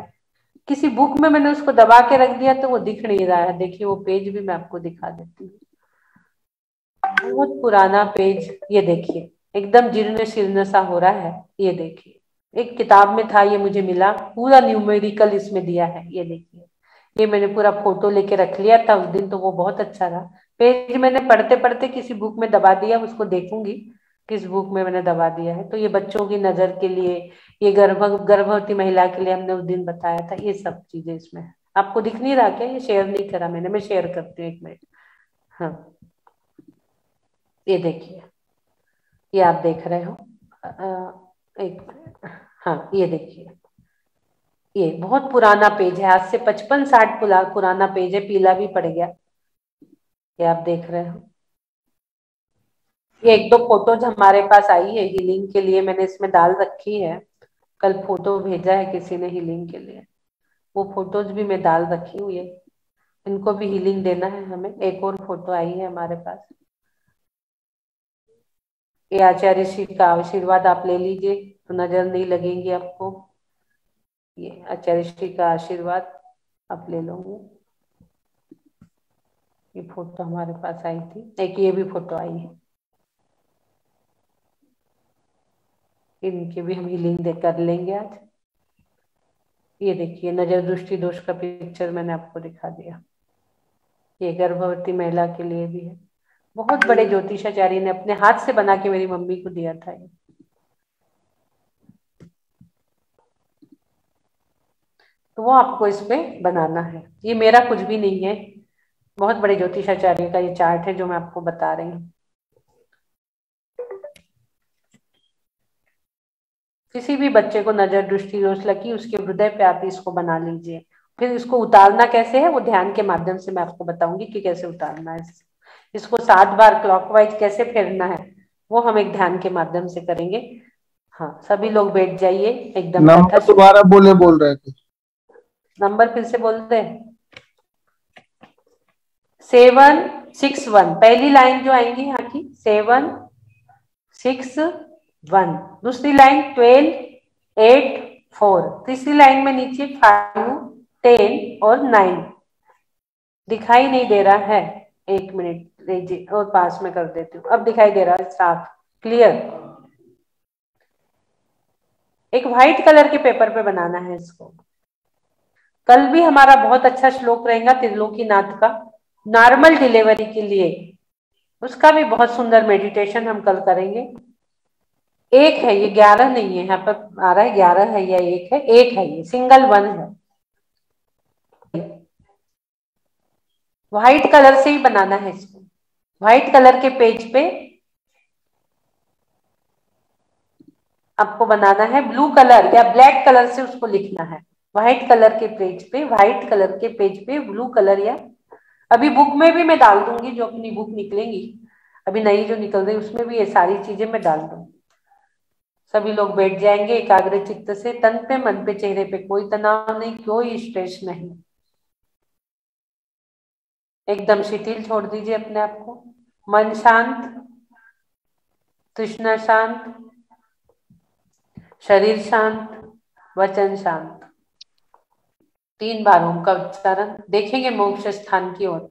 किसी बुक में मैंने उसको दबा के रख दिया तो वो दिख नहीं रहा है। देखिए, वो पेज भी मैं आपको दिखा देती हूँ, बहुत पुराना पेज, ये देखिए एकदम जीर्ण शीर्ण सा हो रहा है। ये देखिए, एक किताब में था, ये मुझे मिला, पूरा न्यूमेरिकल इसमें दिया है। ये देखिए, ये मैंने पूरा फोटो लेके रख लिया था उस दिन, तो वो बहुत अच्छा रहा पेज। मैंने पढ़ते पढ़ते किसी बुक में दबा दिया, उसको देखूंगी किस बुक में मैंने दबा दिया है। तो ये बच्चों की नजर के लिए, ये गर्भवती महिला के लिए हमने उस दिन बताया था, ये सब चीजें इसमें है। आपको दिख नहीं रहा क्या? ये शेयर नहीं करा मैंने, मैं शेयर करती हूँ 1 मिनट। हाँ, ये देखिए, ये आप देख रहे हो। हाँ ये देखिए, ये बहुत पुराना पेज है, आज से 55-60 पुराना पेज है, पीला भी पड़ गया। ये आप देख रहे हो। ये 1-2 फोटोज हमारे पास आई है हीलिंग के लिए, मैंने इसमें डाल रखी है। कल फोटो भेजा है किसी ने हीलिंग के लिए, वो फोटोज भी मैं डाल रखी हुई है। इनको भी हीलिंग देना है हमें। एक और फोटो आई है हमारे पास। ये आचार्य श्री का आशीर्वाद आप ले लीजिए तो नजर नहीं लगेंगी आपको। ये आचार्य श्री का आशीर्वाद आप ले लोगे। ये फोटो हमारे पास आई थी, एक ये भी फोटो आई है, इनकी भी हम हीलिंग दे कर लेंगे आज। ये देखिए, नजर दृष्टि दोष का पिक्चर मैंने आपको दिखा दिया। ये गर्भवती महिला के लिए भी है। बहुत बड़े ज्योतिषाचार्य ने अपने हाथ से बना के मेरी मम्मी को दिया था ये। तो वो आपको इसमें बनाना है। ये मेरा कुछ भी नहीं है, बहुत बड़े ज्योतिषाचार्य का ये चार्ट है जो मैं आपको बता रही हूँ। किसी भी बच्चे को नजर दृष्टि दोष लगी, उसके हृदय पे आप इसको बना लीजिए। फिर इसको उतारना कैसे है वो ध्यान के माध्यम से मैं आपको बताऊंगी कि कैसे उतारना है। इसको 7 बार क्लॉकवाइज कैसे फेरना है वो हम एक ध्यान के माध्यम से करेंगे। हाँ, सभी लोग बैठ जाइए एकदम। नंबर दोबारा बोल रहे थे। नंबर फिर से बोलते हैं। 761 पहली लाइन जो आएंगी यहाँ की 761। दूसरी लाइन 1284। तीसरी लाइन में नीचे 5 10 और 9 दिखाई नहीं दे रहा है। 1 मिनट लीजिए और पास में कर देती हूँ। अब दिखाई दे रहा है साफ क्लियर। एक व्हाइट कलर के पेपर पे बनाना है इसको। कल भी हमारा बहुत अच्छा श्लोक रहेगा त्रिलोकीनाथ का नॉर्मल डिलीवरी के लिए, उसका भी बहुत सुंदर मेडिटेशन हम कल करेंगे। 1 है ये, 11 नहीं है। यहाँ पर आ रहा है 11 है या 1 है, 1 है, ये सिंगल 1 है। व्हाइट कलर से ही बनाना है इसको। व्हाइट कलर के पेज पे आपको बनाना है, ब्लू कलर या ब्लैक कलर से उसको लिखना है। व्हाइट कलर के पेज पे, व्हाइट कलर के पेज पे ब्लू कलर, या अभी बुक में भी मैं डाल दूंगी, जो अपनी बुक निकलेंगी अभी नई जो निकल रही उसमें भी ये सारी चीजें मैं डाल दूंगी। सभी लोग बैठ जाएंगे एकाग्र चित्त से, तन पे मन पे चेहरे पे कोई तनाव नहीं, कोई स्ट्रेस नहीं, एकदम शिथिल छोड़ दीजिए अपने आप को। मन शांत, तृष्णा शांत, शरीर शांत, वचन शांत। 3 बार ओम का उच्चारण। देखेंगे मोक्ष स्थान की ओर।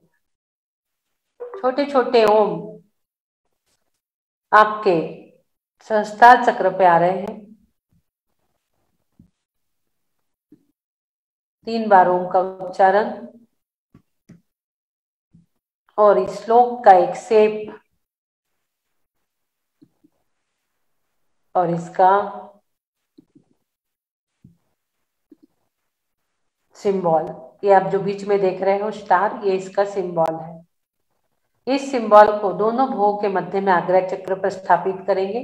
छोटे छोटे ओम आपके सहस्त्रार चक्र पे आ रहे हैं। 3 बार ओम का उच्चारण और इस श्लोक का एक शेप और इसका सिंबल। ये आप जो बीच में देख रहे हो स्टार, ये इसका सिंबल है। इस सिंबल को दोनों भुवों के मध्य में आग्रह चक्र पर स्थापित करेंगे।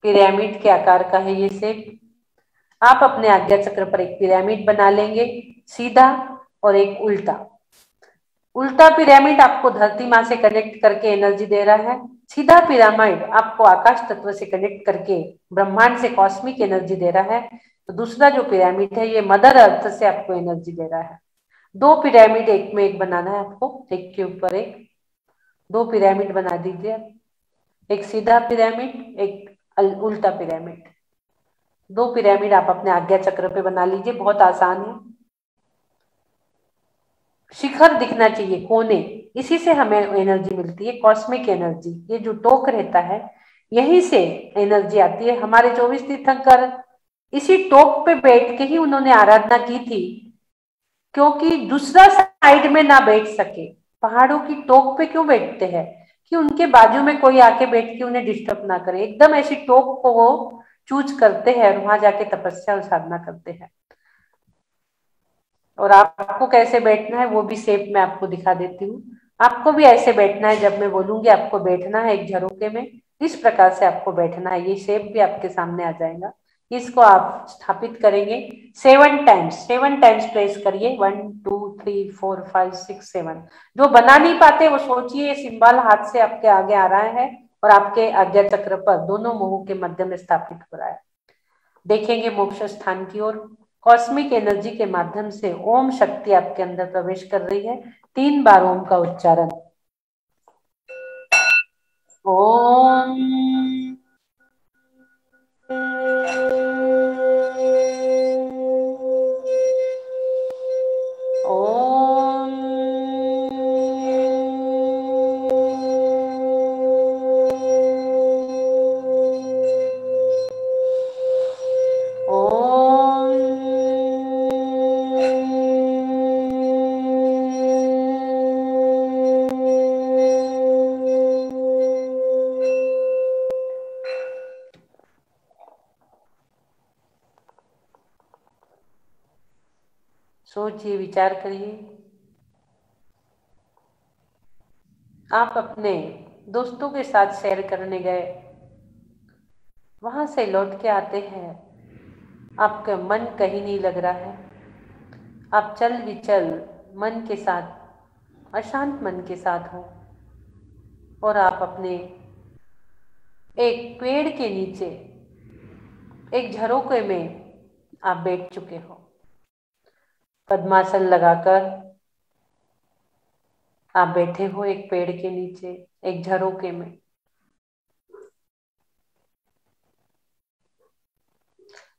पिरामिड के आकार का है ये शेप। आप अपने आज्ञा चक्र पर एक पिरामिड बना लेंगे, सीधा और एक उल्टा। उल्टा पिरामिड आपको धरती माँ से कनेक्ट करके एनर्जी दे रहा है। सीधा पिरामिड आपको आकाश तत्व से कनेक्ट करके ब्रह्मांड से कॉस्मिक एनर्जी दे रहा है। तो दूसरा जो पिरामिड है ये मदर अर्थ से आपको एनर्जी दे रहा है। 2 पिरामिड एक में एक बनाना है आपको, एक के ऊपर एक। 2 पिरामिड बना दीजिए, एक सीधा पिरामिड, एक उल्टा पिरामिड। 2 पिरामिड आप अपने आज्ञा चक्र पे बना लीजिए, बहुत आसान है। शिखर दिखना चाहिए, कोने, इसी से हमें एनर्जी मिलती है, कॉस्मिक एनर्जी। ये जो टोक रहता है यहीं से एनर्जी आती है। हमारे 24 तीर्थंकर इसी टोक पे बैठ के ही उन्होंने आराधना की थी, क्योंकि दूसरा साइड में ना बैठ सके। पहाड़ों की टोक पे क्यों बैठते हैं कि उनके बाजू में कोई आके बैठ के उन्हें डिस्टर्ब ना करे। एकदम ऐसी टोक को वो चूज करते हैं और वहां जाके तपस्या और साधना करते हैं। और आपको कैसे बैठना है वो भी शेप में आपको दिखा देती हूँ। आपको भी ऐसे बैठना है, जब मैं बोलूंगी आपको बैठना है एक झरोके में, इस प्रकार से आपको बैठना है। ये शेप भी आपके सामने आ जाएगा। इसको आप स्थापित करेंगे 7 टाइम्स प्रेस करिए। 1 2 3 4 5 6 7। जो बना नहीं पाते वो सोचिए सिंबल हाथ से आपके आगे आ रहा है और आपके आज्ञा चक्र पर दोनों मुंहों के मध्य में स्थापित हो रहा है। देखेंगे मोक्ष स्थान की ओर। कॉस्मिक एनर्जी के माध्यम से ओम शक्ति आपके अंदर प्रवेश कर रही है। 3 बार ओम का उच्चारण। ओम ओम सोचिए, विचार करिए। आप अपने दोस्तों के साथ सैर करने गए, वहां से लौट के आते हैं, आपका मन कहीं नहीं लग रहा है। आप चल विचल मन के साथ, अशांत मन के साथ हो और आप अपने एक पेड़ के नीचे एक झरोके में आप बैठ चुके हो। पद्मासन लगाकर आप बैठे हो एक पेड़ के नीचे, एक झरोके में।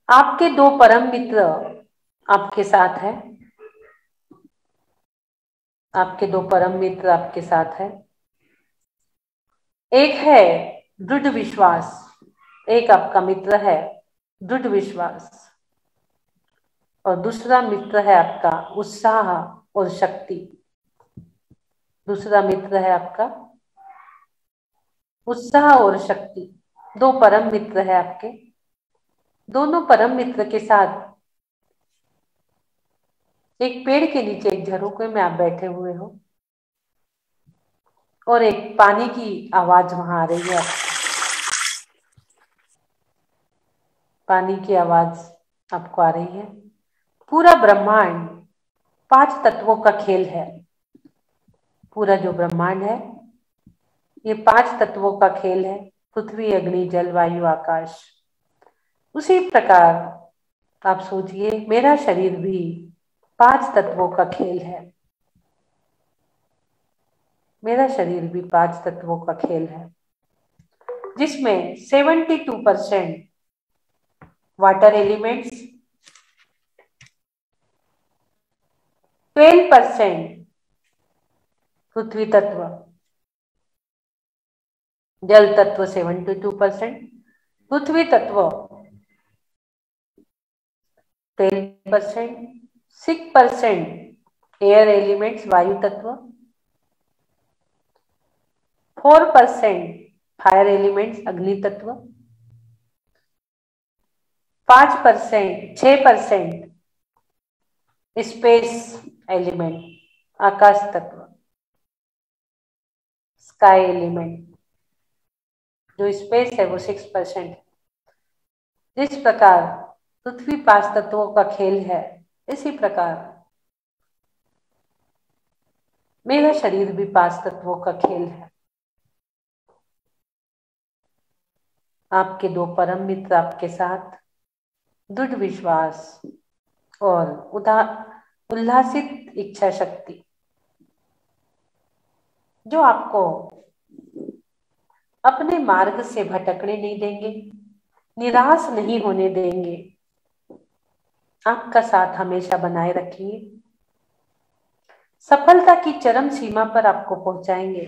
आपके 2 परम मित्र आपके साथ है। आपके 2 परम मित्र आपके साथ है। एक है दृढ़ विश्वास, एक आपका मित्र है दृढ़ विश्वास, और दूसरा मित्र है आपका उत्साह और शक्ति। दूसरा मित्र है आपका उत्साह और शक्ति। 2 परम मित्र है आपके। दोनों परम मित्र के साथ एक पेड़ के नीचे एक झरोके में आप बैठे हुए हो और एक पानी की आवाज वहां आ रही है। पानी की आवाज आपको आ रही है। पूरा ब्रह्मांड 5 तत्वों का खेल है। पूरा जो ब्रह्मांड है ये 5 तत्वों का खेल है। पृथ्वी, अग्नि, जल, वायु, आकाश। उसी प्रकार आप सोचिए, मेरा शरीर भी 5 तत्वों का खेल है। मेरा शरीर भी 5 तत्वों का खेल है, जिसमें 72% वाटर एलिमेंट्स, 12% पृथ्वी तत्व, जल तत्व 72%, पृथ्वी तत्व 10%, 6% एयर एलिमेंट्स वायु तत्व, 4% फायर एलिमेंट्स अग्नि तत्व, 6% स्पेस एलिमेंट आकाश तत्व, स्काई एलिमेंट। जो स्पेस है वो 6%। जिस प्रकार पृथ्वी 5 तत्वों का खेल है, इसी प्रकार मेरा शरीर भी 5 तत्वों का खेल है। आपके 2 परम मित्र आपके साथ दृढ़ विश्वास और उल्लासित इच्छा शक्ति, जो आपको अपने मार्ग से भटकने नहीं देंगे, निराश नहीं होने देंगे, आपका साथ हमेशा बनाए रखेंगे, सफलता की चरम सीमा पर आपको पहुंचाएंगे।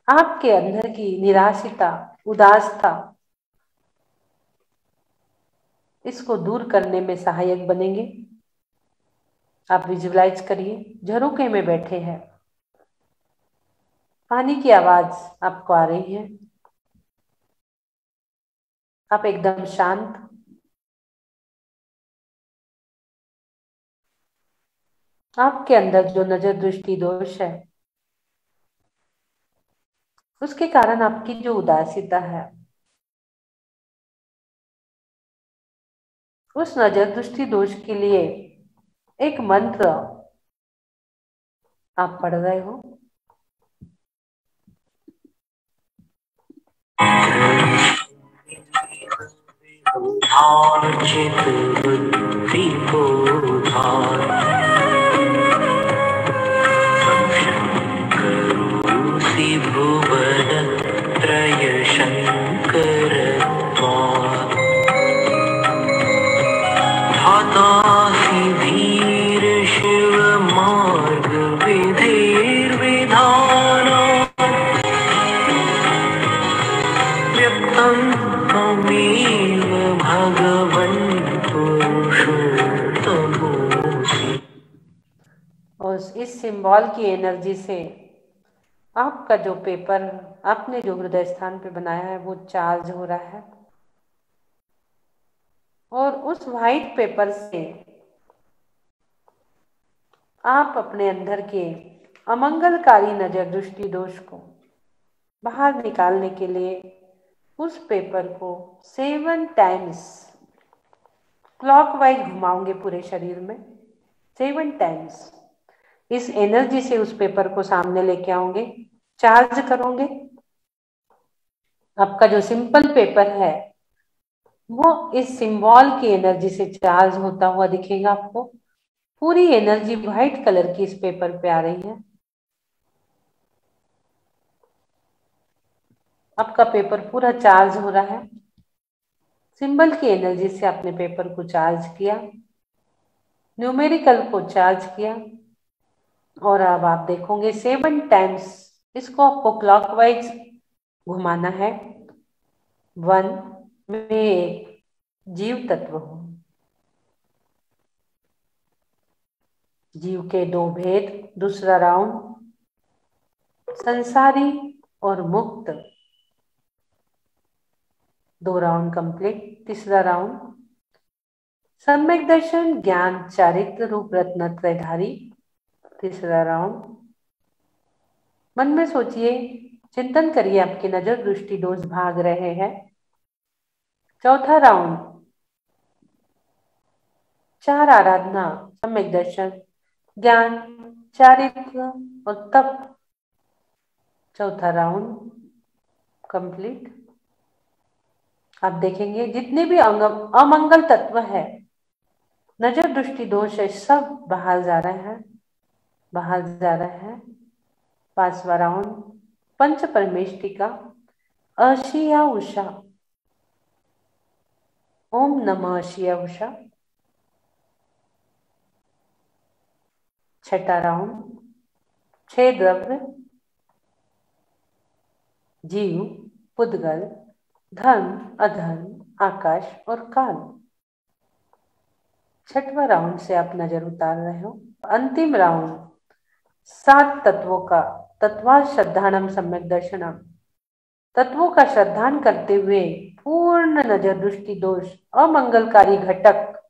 आपके अंदर की निराशिता, उदासता, इसको दूर करने में सहायक बनेंगे। आप विजुअलाइज करिए, झरोके में बैठे हैं, पानी की आवाज आपको आ रही है, आप एकदम शांत, आपके अंदर जो नजर दृष्टि दोष है उसके कारण आपकी जो उदासीता है, उस नजर दृष्टि दोष के लिए एक मंत्र आप पढ़ रहे हो। चित बुद्धि को करूसी भुवन त्रय शंकर धातासी धीर शिव मार्ग विधिर विधाना व्यक्तं त्वमेव भगवन् पुरुषोत्तमोऽसि। और इस सिंबल की एनर्जी से आपका जो पेपर आपने जो हृदय स्थान पे बनाया है वो चार्ज हो रहा है, और उस व्हाइट पेपर से आप अपने अंदर के अमंगलकारी नजर दृष्टि दोष को बाहर निकालने के लिए उस पेपर को 7 टाइम्स क्लॉकवाइज घुमाओगे पूरे शरीर में। 7 टाइम्स इस एनर्जी से उस पेपर को सामने लेके आओगे, चार्ज करोगे। आपका जो सिंपल पेपर है वो इस सिंबल की एनर्जी से चार्ज होता हुआ दिखेगा आपको। पूरी एनर्जी व्हाइट कलर की इस पेपर पे आ रही है। आपका पेपर पूरा चार्ज हो रहा है। सिंबल की एनर्जी से आपने पेपर को चार्ज किया, न्यूमेरिकल को चार्ज किया, और अब आप देखोगे 7 टाइम्स इसको आपको क्लॉकवाइज घुमाना है। 1 में एक जीव तत्व हो, जीव के 2 भेद, दूसरा राउंड संसारी और मुक्त, 2 राउंड कंप्लीट। तीसरा राउंड सम्यक दर्शन ज्ञान चारित्र रूप रत्न त्रयधारी, तीसरा राउंड। मन में सोचिए, चिंतन करिए, आपकी नजर दृष्टि दोष भाग रहे हैं। चौथा राउंड 4 आराधना सम्यक दर्शन ज्ञान चारित्र और तप, चौथा राउंड कंप्लीट। आप देखेंगे जितने भी अमंगल तत्व है, नजर दृष्टि दोष है, सब बाहर जा रहे हैं, बाहर जा रहे हैं। 5वां राउंड पंच परमेष्टिका अशिया उषा, ओम नमः अशिया उषा। 6ठा राउंड 6 द्रव्य जीव पुद्गल धर्म अधर्म आकाश और काल। 6वां राउंड से आप नजर उतार रहे हो। अंतिम राउंड 7 तत्वों का तत्वा श्रद्धानम सम्यक दर्शनम, तत्वों का श्रद्धान करते हुए पूर्ण नजर दृष्टि दोष अमंगलकारी घटक,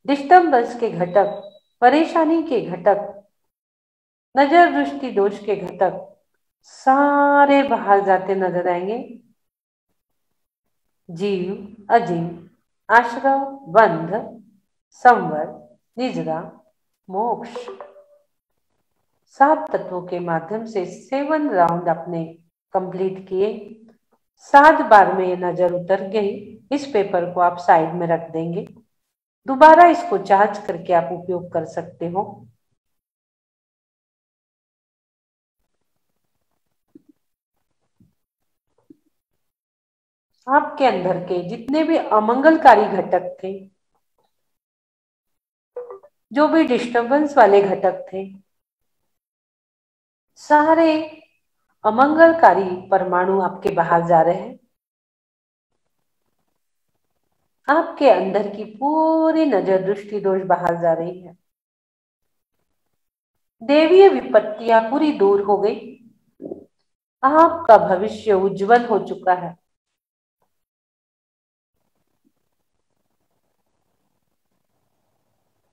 डिस्टर्बेंस के घटक, परेशानी के घटक, नजर दृष्टि दोष के घटक सारे बाहर जाते नजर आएंगे। जीव अजीव आश्रव बंध संवर निजरा मोक्ष, 7 तत्वों के माध्यम से 7 राउंड आपने कंप्लीट किए। 7 बार में ये नजर उतर गई। इस पेपर को आप साइड में रख देंगे। दोबारा इसको चार्ज करके आप उपयोग कर सकते हो। आपके अंदर के जितने भी अमंगलकारी घटक थे, जो भी डिस्टर्बेंस वाले घटक थे, सारे अमंगलकारी परमाणु आपके बाहर जा रहे हैं। आपके अंदर की पूरी नजर दृष्टि दोष बाहर जा रही है। देवीय विपत्तियां पूरी दूर हो गई। आपका भविष्य उज्जवल हो चुका है।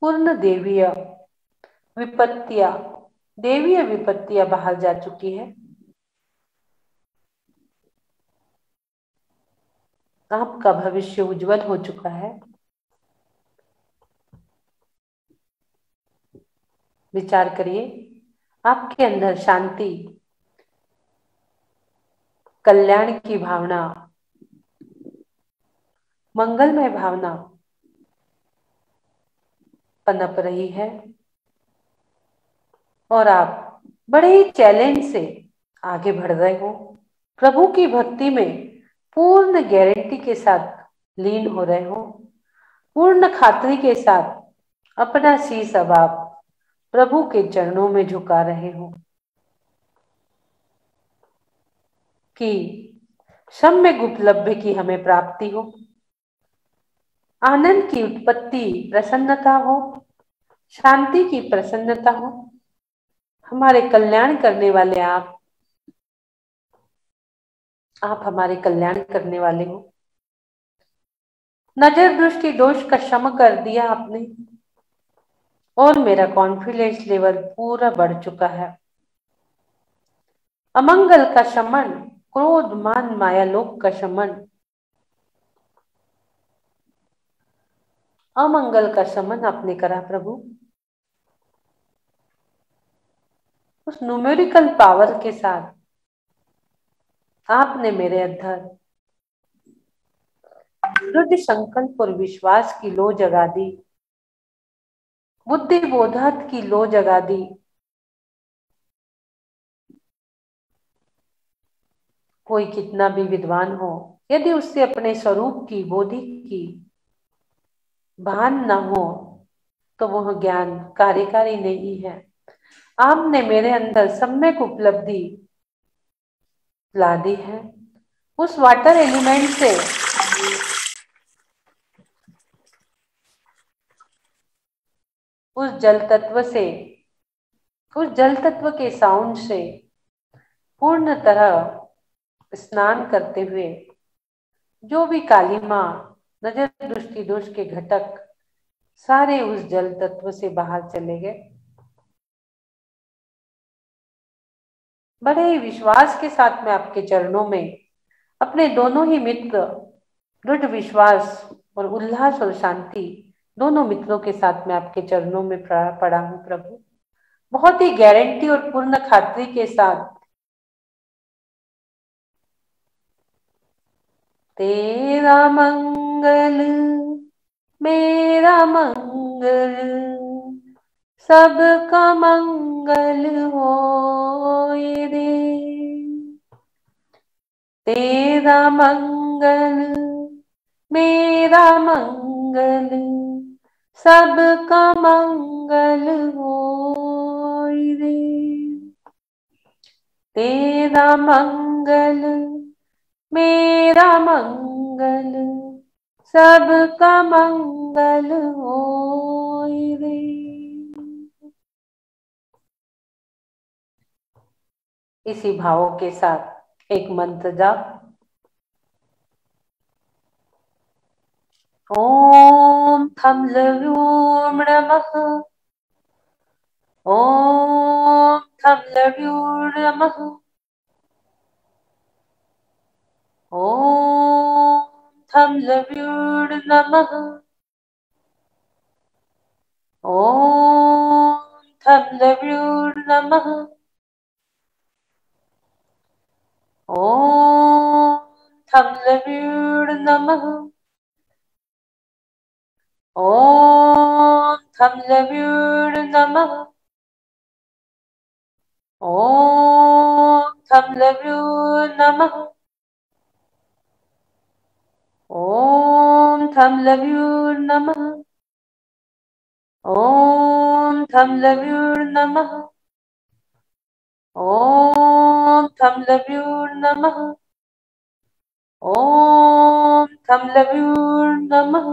पूर्ण देवीय विपत्तियां बाहर जा चुकी है। आपका भविष्य उज्जवल हो चुका है। विचार करिए, आपके अंदर शांति, कल्याण की भावना, मंगलमय भावना पनप रही है और आप बड़े ही चैलेंज से आगे बढ़ रहे हो। प्रभु की भक्ति में पूर्ण गारंटी के साथ लीन हो रहे हो। पूर्ण खातरी के साथ अपना शीश अब आप प्रभु के चरणों में झुका रहे हो कि सम्यक उपलब्धि की हमें प्राप्ति हो, आनंद की उत्पत्ति, प्रसन्नता हो, शांति की प्रसन्नता हो। हमारे कल्याण करने वाले आप हमारे कल्याण करने वाले हो। नजर दृष्टि दोष का क्षमा कर दिया आपने और मेरा कॉन्फिडेंस लेवल पूरा बढ़ चुका है। अमंगल का शमन, क्रोध मान माया लोक का शमन, अमंगल का शमन आपने करा प्रभु। उस न्यूमेरिकल पावर के साथ आपने मेरे अंदर दृढ़ संकल्प और विश्वास की लो जगा दी, बुद्धि बोधत की लो जगा दी। कोई कितना भी विद्वान हो, यदि उससे अपने स्वरूप की बोधि की भान न हो तो वह ज्ञान कार्यकारी नहीं है। आपने मेरे अंदर सम्यक उपलब्धि ला दी है। उस वाटर एलिमेंट से, उस जल तत्व से, उस जल तत्व के साउंड से पूर्ण तरह स्नान करते हुए जो भी काली माँ, नजर दृष्टि दोष के घटक सारे उस जल तत्व से बाहर चले गए। बड़े ही विश्वास के साथ मैं आपके चरणों में अपने दोनों ही मित्र, दृढ़ विश्वास और उल्लास और शांति दोनों मित्रों के साथ मैं आपके चरणों में पड़ा हूँ प्रभु। बहुत ही गारंटी और पूर्ण खातरी के साथ, तेरा मंगल मेरा मंगल, सबका मंगल होए रे। तेरा मंगल मेरा मंगल, सबका मंगल होए रे। तेरा मंगल मेरा मंगल, सबका मंगल होए रे। इसी भावों के साथ एक मंत्र जाप। ओम थम लव्यूम नमः। ओम थम लव्यूम नमः। ओम थम लव्यूम नमः। ओम थम लव्यूम नमः। ओम थम लव्यूम नमः। ओम थम लव्यूम नमः। ओम थम लव्यूम नमः। ओम थम लव्यूम नमः। ओम थम लव्यूम नमः। ओम थम लव्यूम नमः। ओम थम लव्यूम नमः।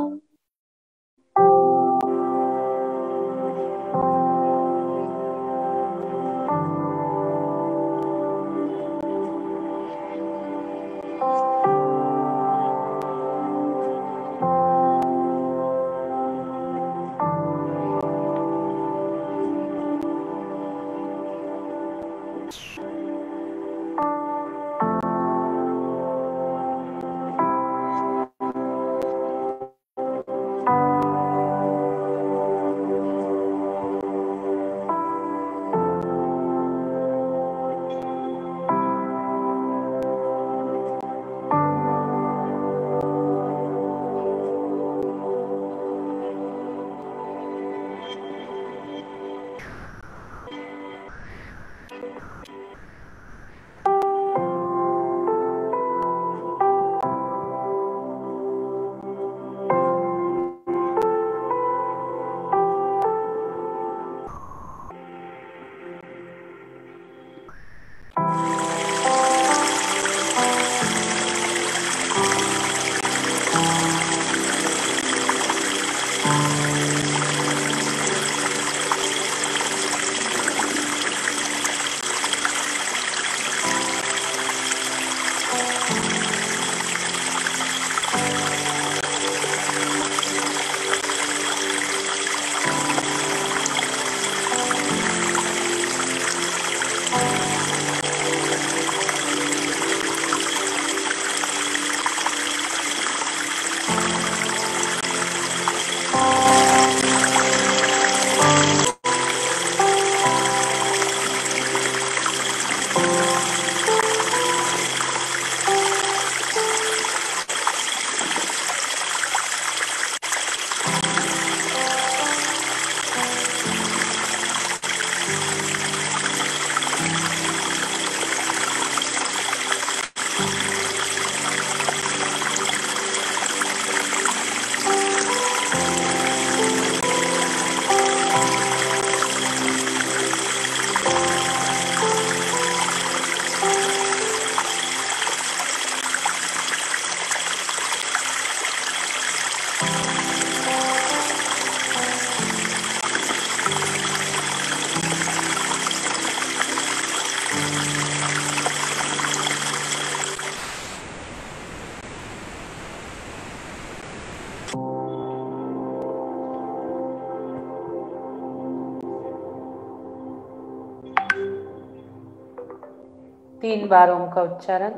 तीन बार ओम का उच्चारण।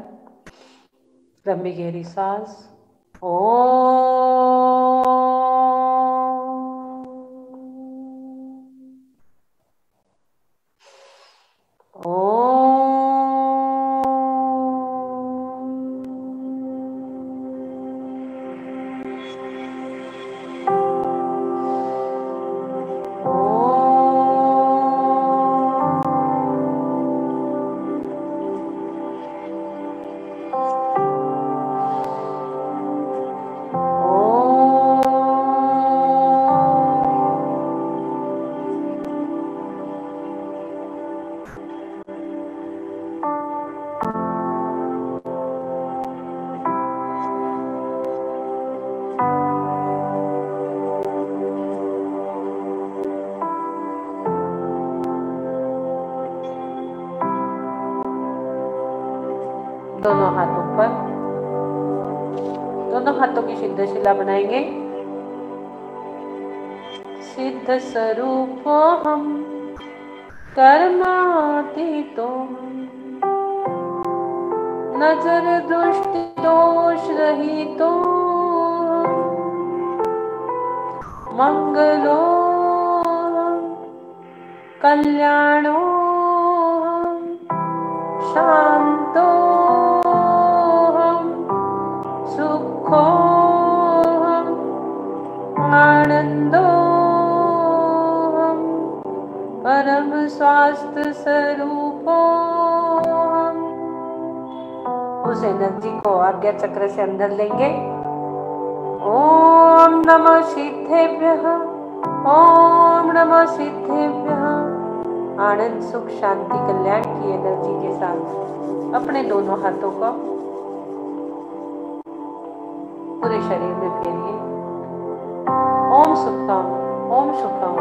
लंबी गहरी सांस। ओ दोनों हाथ ऊपर, दोनों हाथों की सिद्ध शिला बनाएंगे। सिद्ध स्वरूपो हम कर्मातीतो नजर दृष्टि दोष रहितो मंगलो कल्याणो शांतो सुखो आनंदो परम स्वास्थ्य स्वरूपो। उस एनर्जी को आज्ञा चक्र से अंदर लेंगे। ओम नमः सिद्धेभ्यः, ओम नमः सिद्धेभ्यः। आनंद सुख शांति कल्याण की एनर्जी के साथ अपने दोनों हाथों को पूरे शरीर में फेरिए। ओम सुखम, ओम सुखम,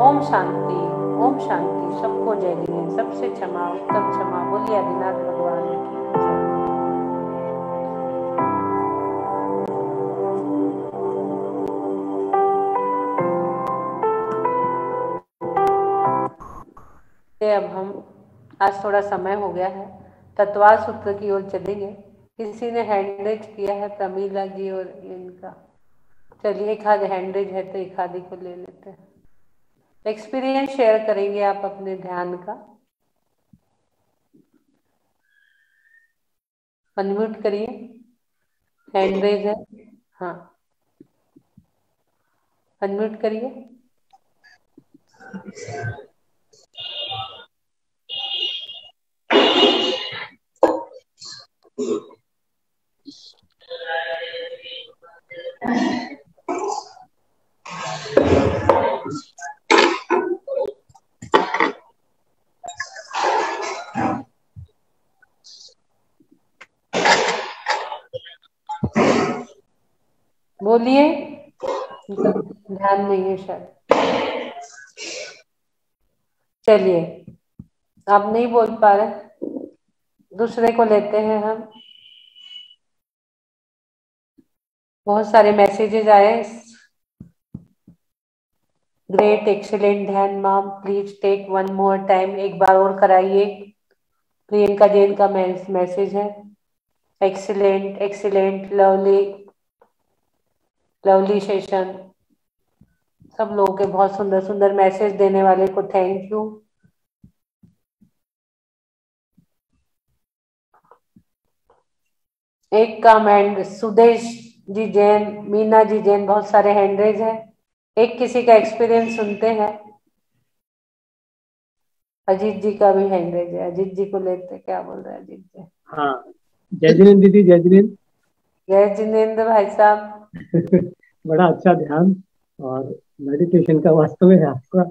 ओम शांति, ओम शांति। सबको जय जिनेंद्र, सबसे क्षमा, उत्तम क्षमा। बोलिए आदिनाथ भगवान की जय। अब हम आज थोड़ा समय हो गया है, तत्वार सूत्र की ओर चलेंगे। किसी ने हैंडरेज किया है, प्रमीला जी और इनका। चलिए एक आध हैंडरेज है तो एक आधी को ले लेते हैं। एक्सपीरियंस शेयर करेंगे आप अपने ध्यान का। अनम्यूट करिए, हैंडरेज है। हाँ, अनम्यूट करिए। बोलिए, ध्यान नहीं है शायद। चलिए, आप नहीं बोल पा रहे, दूसरे को लेते हैं हम। बहुत सारे मैसेजेस आए। ग्रेट, एक्सीलेंट ध्यान ma'am, please take one more time. एक बार और कराइए। प्रियंका जैन का मैसेज है। Excellent, excellent, lovely, lovely session. सब लोगों के बहुत सुंदर सुंदर मैसेज देने वाले को थैंक यू। एक कमेंट, सुदेश जी जैन, मीना जी जैन, बहुत सारे हैंडरेज हैं। एक किसी का एक्सपीरियंस सुनते हैं। अजीत जी का भी हैंडरेज है। अजीत जी को लेते, क्या बोल रहे हैं अजीत जी? हाँ, जय जिनेंद्र दीदी, जय जिनेंद्र। जय जिनेंद्र भाई साहब। बड़ा अच्छा ध्यान और मेडिटेशन का वास्तव में आपका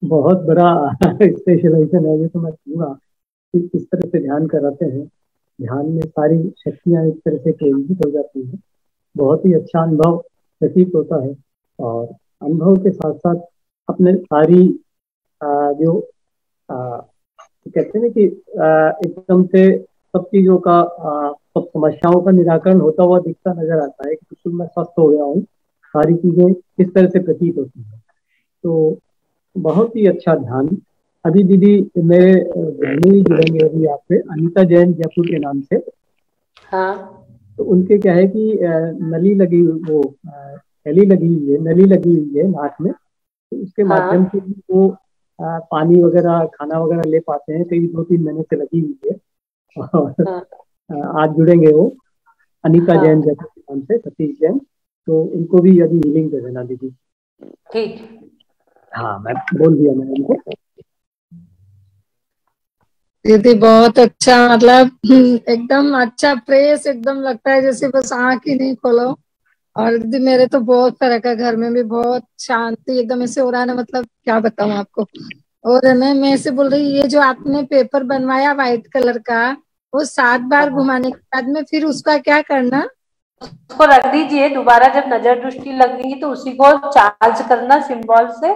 बहुत बड़ा स्पेशलाइजेशन है। ये तो मैं कहूँगा कि किस तरह से ध्यान कराते हैं। ध्यान में सारी शक्तियाँ एक तरह से केंद्रित हो जाती हैं। बहुत ही अच्छा अनुभव प्रतीत होता है। और अनुभव के साथ साथ अपने सारी जो कहते हैं ना कि एकदम से सब चीजों का सब समस्याओं का निराकरण होता हुआ दिखता नजर आता है कि बिल्कुल मैं स्वस्थ हो गया हूँ, सारी चीजें इस तरह से प्रतीत होती है। तो बहुत ही अच्छा ध्यान। अभी दीदी मेरे बहनें जुड़ेंगे अभी आपसे, अनीता जैन जयपुर के नाम से। हाँ। तो उनके क्या है कि नली लगी, वो थैली लगी हुई है, नली लगी हुई है नाक में, तो उसके माध्यम से वो पानी वगैरह खाना वगैरह ले पाते हैं। कई 2-3 महीने से लगी हुई है। और आज जुड़ेंगे वो अनीता जैन जयपुर के नाम से, सतीश जैन। तो उनको भी अभी हीलिंग दे देना दीदी। ठीक। हाँ, मैं बोल दिया मैं उनको। दीदी बहुत अच्छा, मतलब एकदम अच्छा फ्रेश, एकदम लगता है जैसे बस आँख ही नहीं खोलो। और दीदी मेरे तो बहुत फर्क है, घर में भी बहुत शांति एकदम ऐसे हो रहा है ना, मतलब क्या बताऊं आपको। और है ना, मैं ऐसे बोल रही, ये जो आपने पेपर बनवाया व्हाइट कलर का, वो 7 बार घुमाने के बाद में फिर उसका क्या करना? उसको रख दीजिए। दोबारा जब नजर दृष्टि लगेगी तो उसी को चार्ज करना सिंबल से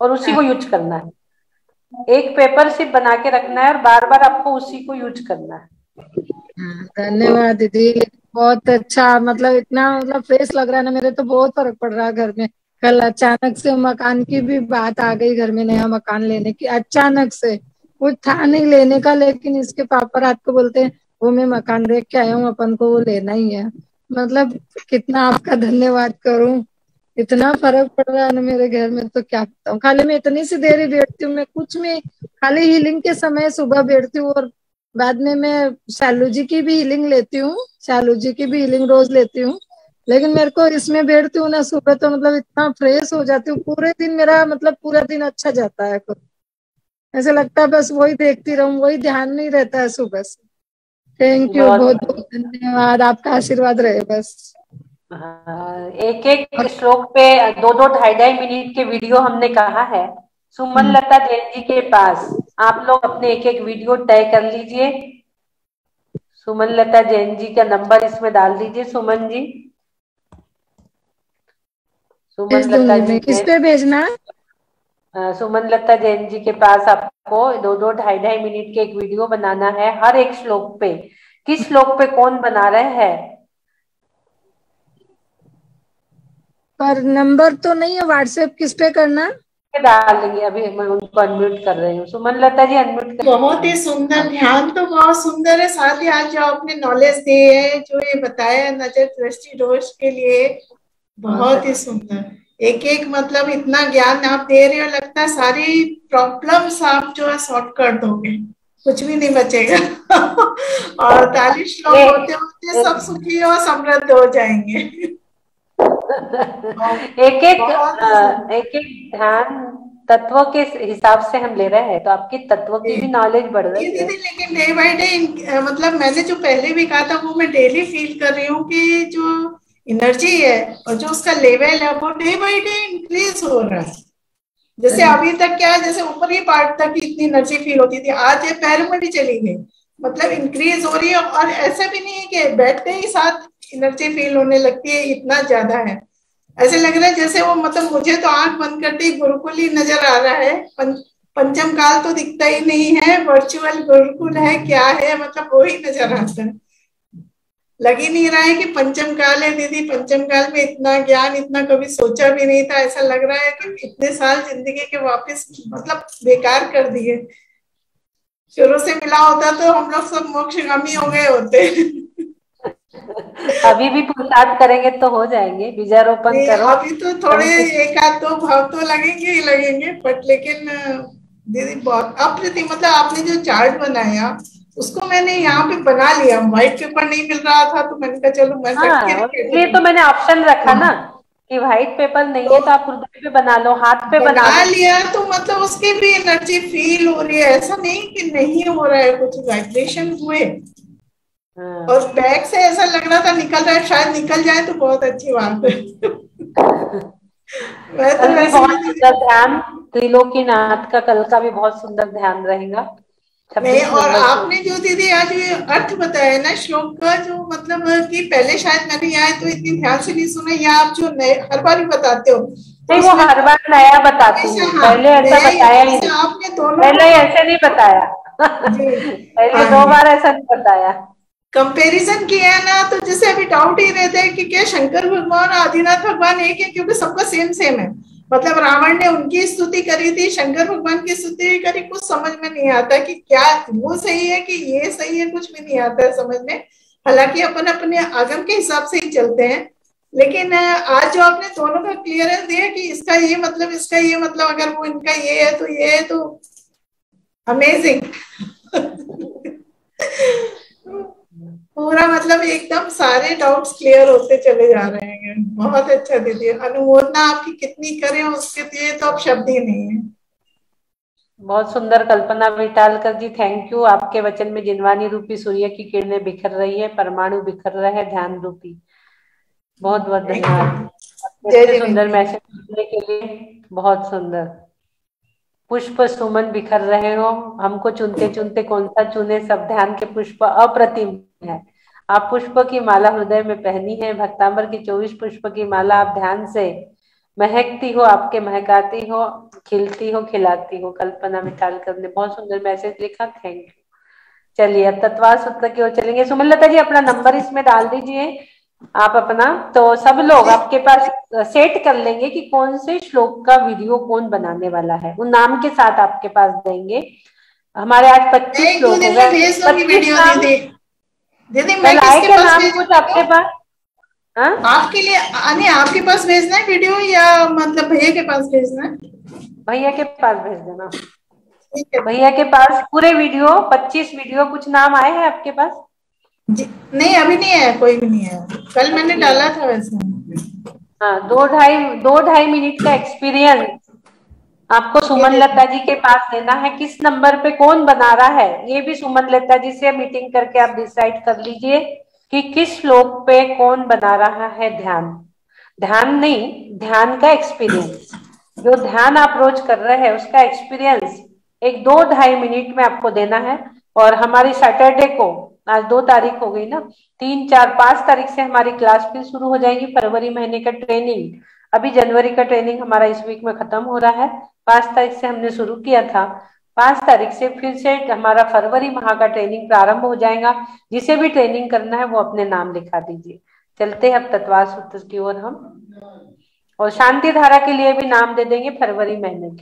और उसी को यूज करना है। एक पेपर सिर्फ बना के रखना है और बार बार आपको उसी को यूज करना है। धन्यवाद दीदी, बहुत अच्छा, मतलब इतना मतलब फ्रेश लग रहा है ना, मेरे तो बहुत फर्क पड़ रहा है घर में। कल अचानक से मकान की भी बात आ गई, घर में नया मकान लेने की, अचानक से कुछ था नहीं लेने का, लेकिन इसके पापा रात को बोलते हैं वो मैं मकान देख के आया हूँ, अपन को वो लेना ही है। मतलब कितना आपका धन्यवाद करूं, इतना फर्क पड़ रहा है ना मेरे घर में, तो क्या बताऊं। खाली मैं इतनी सी देर ही बैठती हूँ, मैं कुछ में खाली हीलिंग के समय सुबह बैठती हूँ, और बाद में मैं शालू जी की भी हीलिंग लेती हूँ, शालू जी की भी हीलिंग रोज लेती हूँ। लेकिन मेरे को इसमें बैठती हूँ ना सुबह, तो मतलब इतना फ्रेश हो जाती हूँ, पूरे दिन मेरा मतलब पूरा दिन अच्छा जाता है। ऐसे लगता है बस वही देखती रहूं, वही ध्यान नहीं रहता है सुबह से। थैंक यू, बहुत बहुत धन्यवाद, आपका आशीर्वाद रहे बस। एक एक श्लोक पे 2-2, 2.5 मिनट के वीडियो हमने कहा है सुमन लता जैन जी के पास। आप लोग अपने एक एक वीडियो तय कर लीजिए। सुमन लता जैन जी का नंबर इसमें डाल दीजिए। सुमन जी, सुमन लता जी, किस पे भेजना? सुमन लता जैन जी के पास आपको 2-2, 2.5 मिनट के एक वीडियो बनाना है। हर एक श्लोक पे, किस श्लोक पे कौन बना रहे हैं। पर नंबर तो नहीं है, व्हाट्सएप किस पे करना? डाल देंगे, अभी मैं उनको अनम्यूट कर रही हूँ। सुमन लता जी अनम्यूट कर। बहुत ही सुंदर ध्यान, तो बहुत सुंदर है। साथ ही आज जो आपने नॉलेज दी है, जो ये बताया नजर दृष्टि दोष के लिए, बहुत ही सुंदर। एक एक मतलब इतना ज्ञान आप दे रहे हो, लगता है सारी प्रॉब्लम्स आप जो है सॉल्व कर दोगे, कुछ भी नहीं बचेगा। और 48 श्लोक होते होते सब सुखी और समृद्ध हो जाएंगे। एक एक ध्यान तत्व के हिसाब से हम ले रहे हैं, तो आपकी तत्व की भी नॉलेज बढ़ रही है। लेकिन डे बाय डे, मतलब मैंने जो पहले भी कहा था वो मैं डेली फील कर रही हूँ कि जो एनर्जी है और जो उसका लेवल है वो डे बाय डे इंक्रीज हो रहा है। जैसे अभी तक क्या है, जैसे ऊपरी पार्ट तक इतनी एनर्जी फील होती थी, आज ये पैर में भी चली गई, मतलब इंक्रीज हो रही है। और ऐसा भी नहीं है कि बैठते ही साथ एनर्जी फील होने लगती है, इतना ज्यादा है। ऐसे लग रहा है जैसे वो, मतलब मुझे तो आंख बंद करते ही गुरुकुल ही नजर आ रहा है। पंचम काल तो दिखता ही नहीं है, वर्चुअल गुरुकुल है क्या है, मतलब वो ही नजर आता है। लग ही नहीं रहा है कि पंचम काल है दीदी। पंचम काल में इतना ज्ञान, इतना कभी सोचा भी नहीं था। ऐसा लग रहा है कि इतने साल जिंदगी के वापस मतलब बेकार कर दिए। शुरू से मिला होता तो हम लोग सब मोक्षगामी हो गए होते। अभी भी पुरुषार्थ करेंगे तो हो जाएंगे। बीजारोपण करो। अभी तो थोड़े 1-2 भाव तो लगेंगे ही लगेंगे, बट लेकिन दीदी बहुत अप्रतिम। मतलब आपने जो चार्ट बनाया उसको मैंने यहाँ पे बना लिया। व्हाइट पेपर नहीं मिल रहा था तो मैंने कहा चलो मैं इसलिए तो मैंने ऑप्शन रखा ना कि व्हाइट पेपर नहीं है तो आप हृदय पे बना लो, हाथ पे बना लिया। तो मतलब उसकी भी एनर्जी फील हो रही है, ऐसा नहीं कि नहीं हो रहा है, कुछ वाइब्रेशन हुए। और बैग से ऐसा लग रहा था निकल रहा है, शायद निकल जाए तो बहुत अच्छी बात है। कल भी बहुत सुंदर ध्यान, त्रिलोकीनाथ का कल का भी बहुत सुंदर ध्यान रहेगा। नहीं, और आपने जो दीदी आज अर्थ बताया ना श्लोक का, जो मतलब कि पहले शायद मैंने यहाँ तो इतनी ध्यान से नहीं सुना, या आप जो नए हर बार ही बताते हो। नहीं, वो हर बार नया बताती हूँ। पहले ऐसा बताया ही नहीं, आपने दोनों पहले ऐसे नहीं बताया। पहले 2 बार ऐसा नहीं बताया। कंपैरिजन किया है ना, तो जैसे अभी डाउट ही रहता है कि क्या शंकर भगवान और आदिनाथ भगवान एक है, क्योंकि सबका सेम सेम है। मतलब रावण ने उनकी स्तुति करी थी, शंकर भगवान की स्तुति करी, कुछ समझ में नहीं आता कि क्या वो सही है कि ये सही है, कुछ भी नहीं आता है समझ में। हालांकि अपन अपने आगम के हिसाब से ही चलते हैं, लेकिन आज जो आपने दोनों का क्लियरेंस दिया कि इसका ये मतलब, इसका ये मतलब, अगर वो इनका ये है तो ये है, तो अमेजिंग। पूरा मतलब एकदम सारे डाउट्स क्लियर होते चले जा रहे हैं। बहुत अच्छा दीदी, अनुमोदना आपकी कितनी करें उसके लिए तो अब शब्द ही नहीं है। बहुत सुंदर कल्पना विटालकर जी, थैंक यू। आपके वचन में जिनवानी रूपी सूर्य की किरणें बिखर रही है, परमाणु बिखर रहे हैं ध्यान रूपी। बहुत बहुत धन्यवाद इतने सुंदर मैसेज देने के लिए। बहुत सुंदर। पुष्प सुमन बिखर रहे हो, हमको चुनते चुनते कौन सा चुने, सब ध्यान के पुष्प अप्रतिम है। आप पुष्प की माला हृदय में पहनी है, भक्तांबर की 24 पुष्प की माला आप ध्यान से महकती हो, आपके महकाती हो, खिलती हो, खिलाती हो। कल्पना मिठालकर ने बहुत सुंदर मैसेज लिखा, थैंक यू। चलिए अब तत्वा सूत्र की ओर चलेंगे। सुमनलता जी अपना नंबर इसमें डाल दीजिए आप अपना, तो सब लोग आपके पास सेट कर लेंगे कि कौन से श्लोक का वीडियो कौन बनाने वाला है, उन नाम के साथ आपके पास देंगे। हमारे आज 25 श्लोक हो गए। भेज दूंगी वीडियो दीदी, मैं कल आए किसके क्या पास नाम भेजूं कुछ आपके पास? आपके लिए आपके पास भेजना है वीडियो, या मतलब भैया के पास भेजना है? भैया के पास भेज देना। भैया के पास पूरे वीडियो 25 वीडियो। कुछ नाम आए हैं आपके पास? नहीं अभी नहीं है, कोई भी नहीं है, कल मैंने डाला था वैसे। हाँ, 2-2.5 मिनट का एक्सपीरियंस आपको सुमनलता जी के पास लेना है। किस नंबर पे कौन बना रहा है ये भी सुमनलता जी से मीटिंग करके आप डिसाइड कर लीजिए कि किस श्लोक पे कौन बना रहा है ध्यान। ध्यान नहीं, ध्यान का एक्सपीरियंस, जो ध्यान आप रोज कर रहे हैं उसका एक्सपीरियंस एक 2-2.5 मिनट में आपको देना है। और हमारी सैटरडे को, आज 2 तारीख हो गई ना, 3, 4, 5 तारीख से हमारी क्लास फिर शुरू हो जाएगी। फरवरी महीने का ट्रेनिंग, अभी जनवरी का ट्रेनिंग हमारा इस वीक में खत्म हो रहा है। 5 तारीख से हमने शुरू किया था, 5 तारीख से फिर से हमारा फरवरी माह का ट्रेनिंग प्रारंभ हो जाएगा। जिसे भी ट्रेनिंग करना है वो अपने नाम लिखा दीजिए। चलते हैं अब तत्वा सूत्र की ओर हम, और शांति धारा के लिए भी नाम दे देंगे फरवरी महीने के।